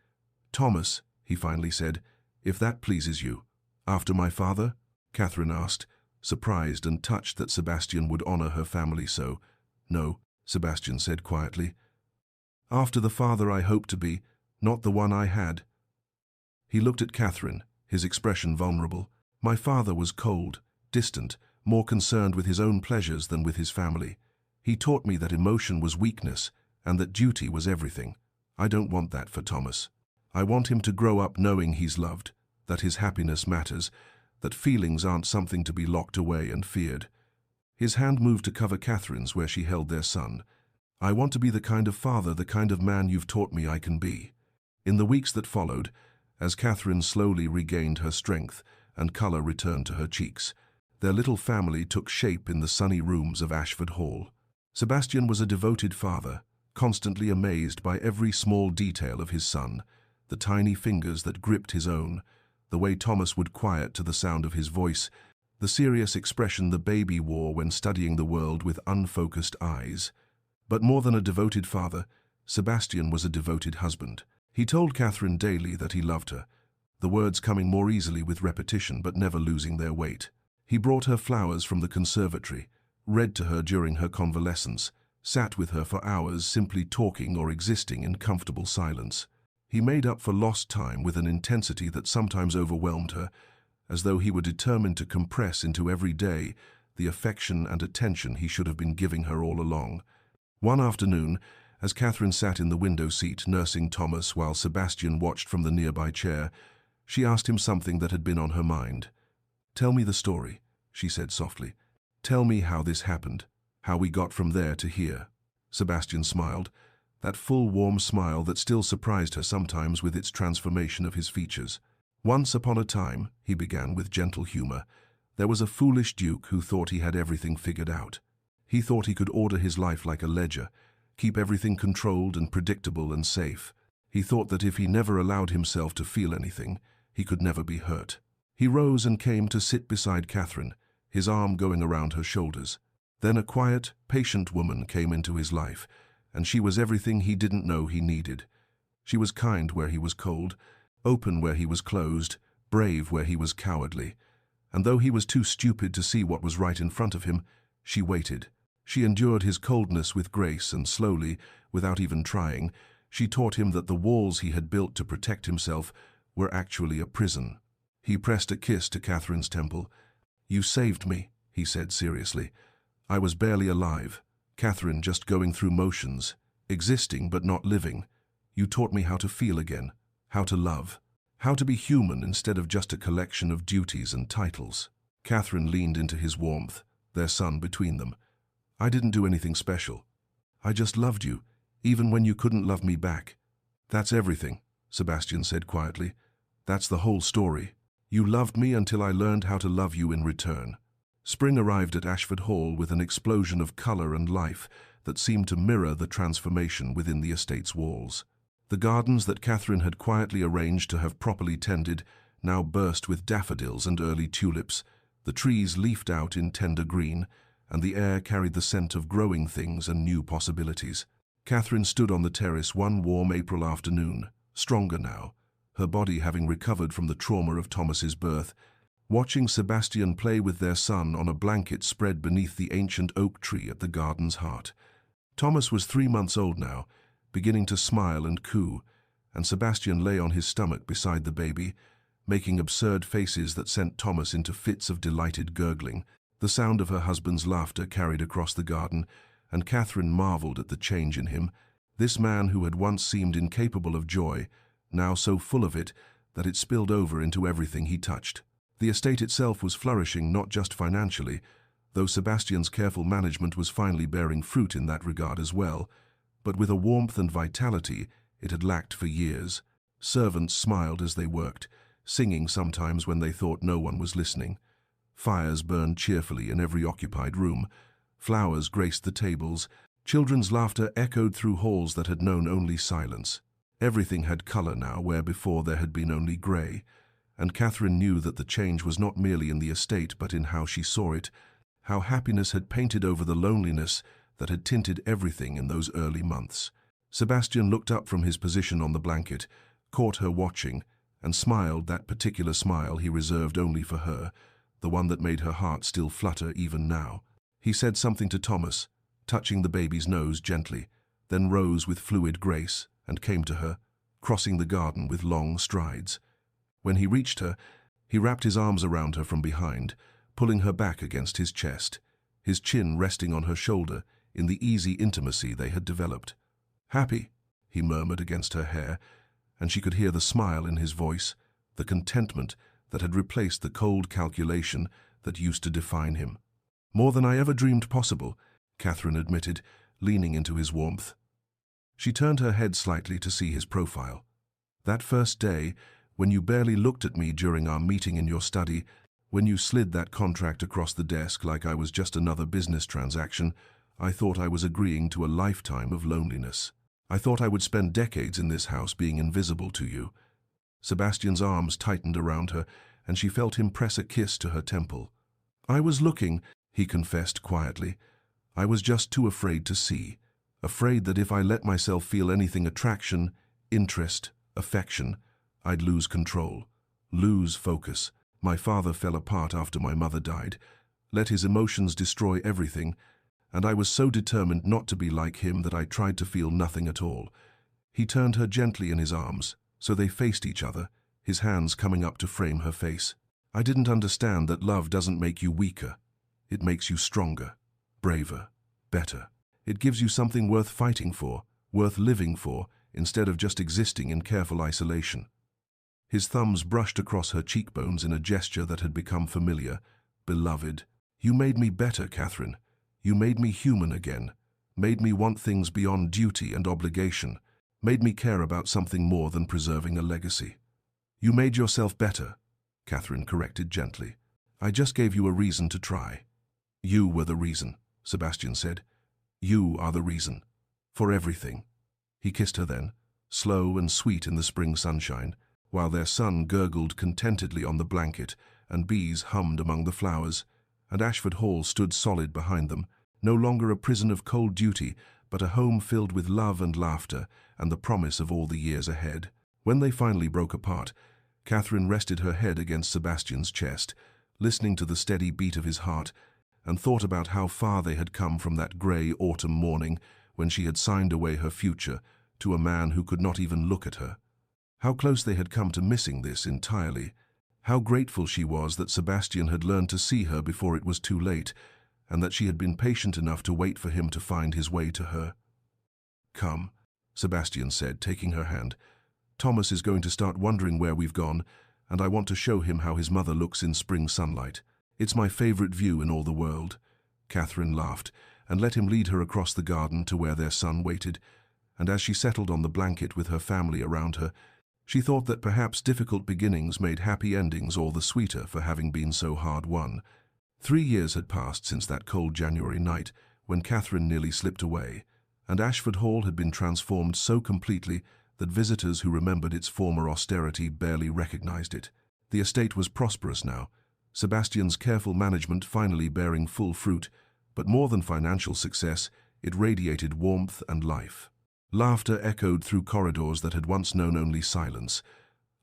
"Thomas," he finally said, "if that pleases you." "After my father?" Catherine asked, surprised and touched that Sebastian would honor her family so. "No," Sebastian said quietly. "After the father I hope to be, not the one I had." He looked at Catherine, his expression vulnerable. "My father was cold, distant, more concerned with his own pleasures than with his family. He taught me that emotion was weakness and that duty was everything. I don't want that for Thomas. I want him to grow up knowing he's loved, that his happiness matters, that feelings aren't something to be locked away and feared." His hand moved to cover Catherine's where she held their son. "I want to be the kind of father, the kind of man you've taught me I can be." In the weeks that followed, as Catherine slowly regained her strength and color returned to her cheeks, their little family took shape in the sunny rooms of Ashford Hall. Sebastian was a devoted father, constantly amazed by every small detail of his son, the tiny fingers that gripped his own, the way Thomas would quiet to the sound of his voice, the serious expression the baby wore when studying the world with unfocused eyes. But more than a devoted father, Sebastian was a devoted husband. He told Catherine daily that he loved her, the words coming more easily with repetition but never losing their weight. He brought her flowers from the conservatory, read to her during her convalescence, sat with her for hours simply talking or existing in comfortable silence. He made up for lost time with an intensity that sometimes overwhelmed her, as though he were determined to compress into every day the affection and attention he should have been giving her all along. One afternoon, as Catherine sat in the window seat nursing Thomas while Sebastian watched from the nearby chair, she asked him something that had been on her mind. "Tell me the story," she said softly. "Tell me how this happened, how we got from there to here." Sebastian smiled, that full, warm smile that still surprised her sometimes with its transformation of his features. "Once upon a time," he began with gentle humor, "there was a foolish duke who thought he had everything figured out. He thought he could order his life like a ledger, keep everything controlled and predictable and safe. He thought that if he never allowed himself to feel anything, he could never be hurt." He rose and came to sit beside Catherine, his arm going around her shoulders. Then a quiet, patient woman came into his life, and she was everything he didn't know he needed. She was kind where he was cold, open where he was closed, brave where he was cowardly. And though he was too stupid to see what was right in front of him, she waited. She endured his coldness with grace, and slowly, without even trying, she taught him that the walls he had built to protect himself were actually a prison. He pressed a kiss to Catherine's temple. "You saved me," he said seriously. "I was barely alive. Catherine just going through motions, existing but not living. You taught me how to feel again, how to love, how to be human instead of just a collection of duties and titles." Catherine leaned into his warmth, their son between them. "I didn't do anything special. I just loved you, even when you couldn't love me back." "That's everything," Sebastian said quietly. "That's the whole story. You loved me until I learned how to love you in return." Spring arrived at Ashford Hall with an explosion of color and life that seemed to mirror the transformation within the estate's walls. The gardens that Catherine had quietly arranged to have properly tended now burst with daffodils and early tulips. The trees leafed out in tender green, and the air carried the scent of growing things and new possibilities. Catherine stood on the terrace one warm April afternoon, stronger now, her body having recovered from the trauma of Thomas's birth, watching Sebastian play with their son on a blanket spread beneath the ancient oak tree at the garden's heart. Thomas was 3 months old now, beginning to smile and coo, and Sebastian lay on his stomach beside the baby, making absurd faces that sent Thomas into fits of delighted gurgling. The sound of her husband's laughter carried across the garden, and Catherine marveled at the change in him. This man who had once seemed incapable of joy, now so full of it that it spilled over into everything he touched. The estate itself was flourishing not just financially, though Sebastian's careful management was finally bearing fruit in that regard as well, but with a warmth and vitality it had lacked for years. Servants smiled as they worked, singing sometimes when they thought no one was listening. Fires burned cheerfully in every occupied room. Flowers graced the tables. Children's laughter echoed through halls that had known only silence. Everything had color now where before there had been only gray, and Catherine knew that the change was not merely in the estate but in how she saw it, how happiness had painted over the loneliness that had tinted everything in those early months. Sebastian looked up from his position on the blanket, caught her watching, and smiled that particular smile he reserved only for her, the one that made her heart still flutter even now. He said something to Thomas, touching the baby's nose gently, then rose with fluid grace and came to her, crossing the garden with long strides. When he reached her, he wrapped his arms around her from behind, pulling her back against his chest, his chin resting on her shoulder in the easy intimacy they had developed. "Happy," he murmured against her hair, and she could hear the smile in his voice, the contentment that had replaced the cold calculation that used to define him. "More than I ever dreamed possible," Catherine admitted, leaning into his warmth. She turned her head slightly to see his profile. "That first day, when you barely looked at me during our meeting in your study, when you slid that contract across the desk like I was just another business transaction, I thought I was agreeing to a lifetime of loneliness. I thought I would spend decades in this house being invisible to you." Sebastian's arms tightened around her, and she felt him press a kiss to her temple. "I was looking," he confessed quietly. "I was just too afraid to see. Afraid that if I let myself feel anything attraction, interest, affection, I'd lose control, lose focus. My father fell apart after my mother died, let his emotions destroy everything, and I was so determined not to be like him that I tried to feel nothing at all." He turned her gently in his arms, so they faced each other, his hands coming up to frame her face. "I didn't understand that love doesn't make you weaker. It makes you stronger, braver, better. It gives you something worth fighting for, worth living for, instead of just existing in careful isolation." His thumbs brushed across her cheekbones in a gesture that had become familiar. "Beloved, you made me better, Catherine. You made me human again, made me want things beyond duty and obligation, made me care about something more than preserving a legacy." "You made yourself better," Catherine corrected gently. "I just gave you a reason to try." "You were the reason," Sebastian said. "You are the reason. For everything." He kissed her then, slow and sweet in the spring sunshine, while their son gurgled contentedly on the blanket and bees hummed among the flowers, and Ashford Hall stood solid behind them, no longer a prison of cold duty, but a home filled with love and laughter and the promise of all the years ahead. When they finally broke apart, Catherine rested her head against Sebastian's chest, listening to the steady beat of his heart, and thought about how far they had come from that grey autumn morning when she had signed away her future to a man who could not even look at her. How close they had come to missing this entirely. How grateful she was that Sebastian had learned to see her before it was too late, and that she had been patient enough to wait for him to find his way to her. "Come," Sebastian said, taking her hand. "Thomas is going to start wondering where we've gone, and I want to show him how his mother looks in spring sunlight. It's my favorite view in all the world." Catherine laughed and let him lead her across the garden to where their son waited, and as she settled on the blanket with her family around her, she thought that perhaps difficult beginnings made happy endings all the sweeter for having been so hard won. 3 years had passed since that cold January night when Catherine nearly slipped away, and Ashford Hall had been transformed so completely that visitors who remembered its former austerity barely recognized it. The estate was prosperous now, Sebastian's careful management finally bearing full fruit, but more than financial success, it radiated warmth and life. Laughter echoed through corridors that had once known only silence.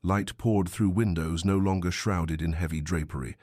Light poured through windows no longer shrouded in heavy drapery.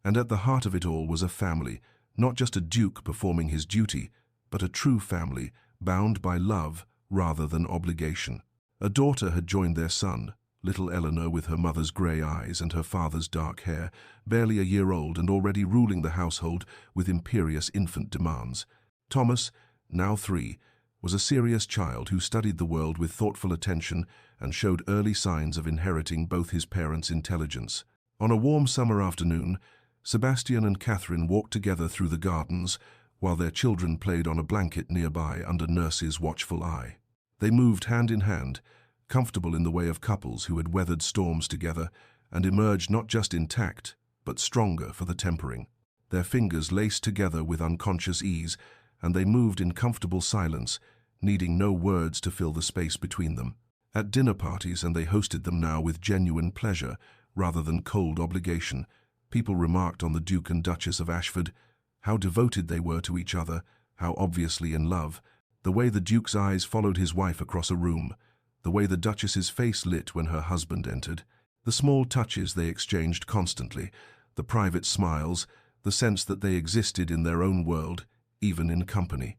And at the heart of it all was a family, not just a duke performing his duty, but a true family, bound by love rather than obligation. A daughter had joined their son, little Eleanor with her mother's grey eyes and her father's dark hair, barely a year old and already ruling the household with imperious infant demands. Thomas, now 3, was a serious child who studied the world with thoughtful attention and showed early signs of inheriting both his parents' intelligence. On a warm summer afternoon, Sebastian and Catherine walked together through the gardens, while their children played on a blanket nearby under Nurse's watchful eye. They moved hand in hand, comfortable in the way of couples who had weathered storms together and emerged not just intact, but stronger for the tempering. Their fingers laced together with unconscious ease, and they moved in comfortable silence, needing no words to fill the space between them. At dinner parties, and they hosted them now with genuine pleasure rather than cold obligation, people remarked on the Duke and Duchess of Ashford, how devoted they were to each other, how obviously in love, the way the Duke's eyes followed his wife across a room, the way the Duchess's face lit when her husband entered, the small touches they exchanged constantly, the private smiles, the sense that they existed in their own world, even in company.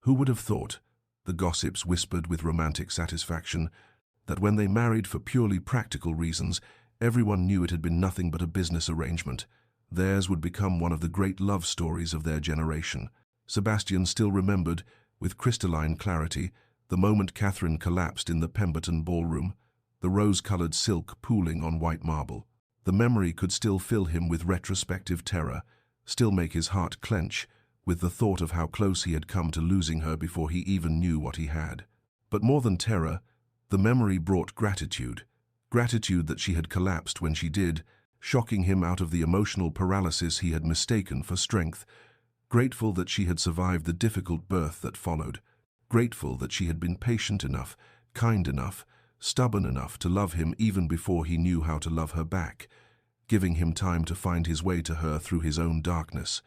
Who would have thought, the gossips whispered with romantic satisfaction, that when they married for purely practical reasons, everyone knew it had been nothing but a business arrangement. Theirs would become one of the great love stories of their generation. Sebastian still remembered, with crystalline clarity, the moment Catherine collapsed in the Pemberton ballroom, the rose-colored silk pooling on white marble. The memory could still fill him with retrospective terror, still make his heart clench, with the thought of how close he had come to losing her before he even knew what he had. But more than terror, the memory brought gratitude that she had collapsed when she did, shocking him out of the emotional paralysis he had mistaken for strength, grateful that she had survived the difficult birth that followed, grateful that she had been patient enough, kind enough, stubborn enough to love him even before he knew how to love her back, giving him time to find his way to her through his own darkness.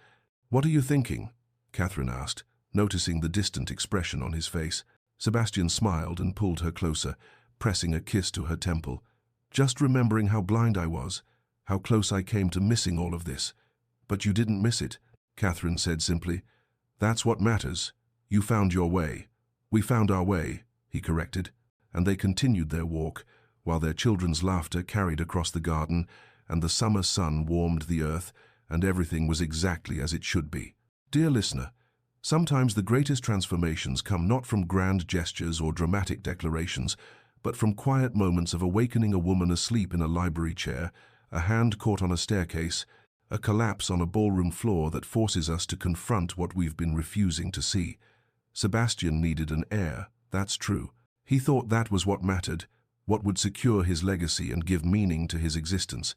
"What are you thinking?" Catherine asked, noticing the distant expression on his face. Sebastian smiled and pulled her closer, pressing a kiss to her temple. "Just remembering how blind I was, how close I came to missing all of this. But you didn't miss it," Catherine said simply. "That's what matters. You found your way." "We found our way," he corrected, and they continued their walk, while their children's laughter carried across the garden, and the summer sun warmed the earth, and everything was exactly as it should be. Dear listener, sometimes the greatest transformations come not from grand gestures or dramatic declarations, but from quiet moments of awakening a woman asleep in a library chair, a hand caught on a staircase, a collapse on a ballroom floor that forces us to confront what we've been refusing to see. Sebastian needed an heir, that's true. He thought that was what mattered, what would secure his legacy and give meaning to his existence.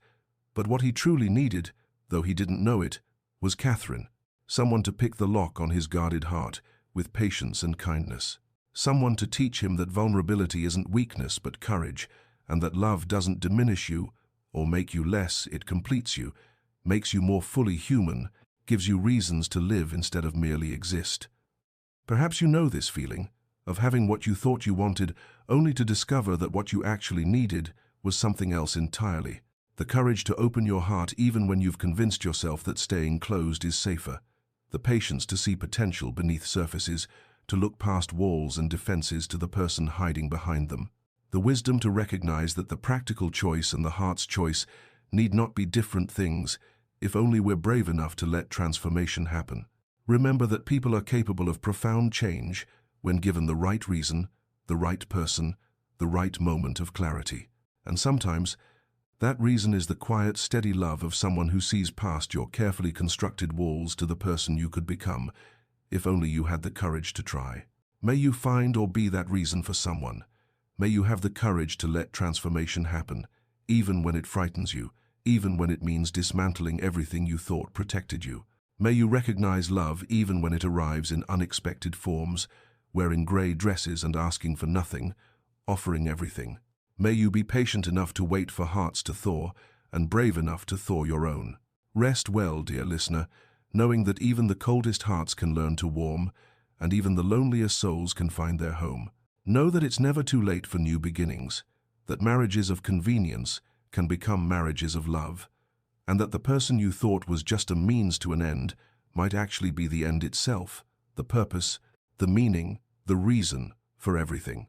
But what he truly needed, though he didn't know it, was Catherine, someone to pick the lock on his guarded heart with patience and kindness, someone to teach him that vulnerability isn't weakness but courage, and that love doesn't diminish you or make you less, it completes you, makes you more fully human, gives you reasons to live instead of merely exist. Perhaps you know this feeling, of having what you thought you wanted only to discover that what you actually needed was something else entirely. The courage to open your heart even when you've convinced yourself that staying closed is safer. The patience to see potential beneath surfaces, to look past walls and defenses to the person hiding behind them. The wisdom to recognize that the practical choice and the heart's choice need not be different things, if only we're brave enough to let transformation happen. Remember that people are capable of profound change when given the right reason, the right person, the right moment of clarity. And sometimes, that reason is the quiet, steady love of someone who sees past your carefully constructed walls to the person you could become, if only you had the courage to try. May you find or be that reason for someone. May you have the courage to let transformation happen, even when it frightens you, even when it means dismantling everything you thought protected you. May you recognize love even when it arrives in unexpected forms, wearing grey dresses and asking for nothing, offering everything. May you be patient enough to wait for hearts to thaw, and brave enough to thaw your own. Rest well, dear listener, knowing that even the coldest hearts can learn to warm, and even the loneliest souls can find their home. Know that it's never too late for new beginnings, that marriages of convenience can become marriages of love, and that the person you thought was just a means to an end might actually be the end itself, the purpose, the meaning, the reason for everything.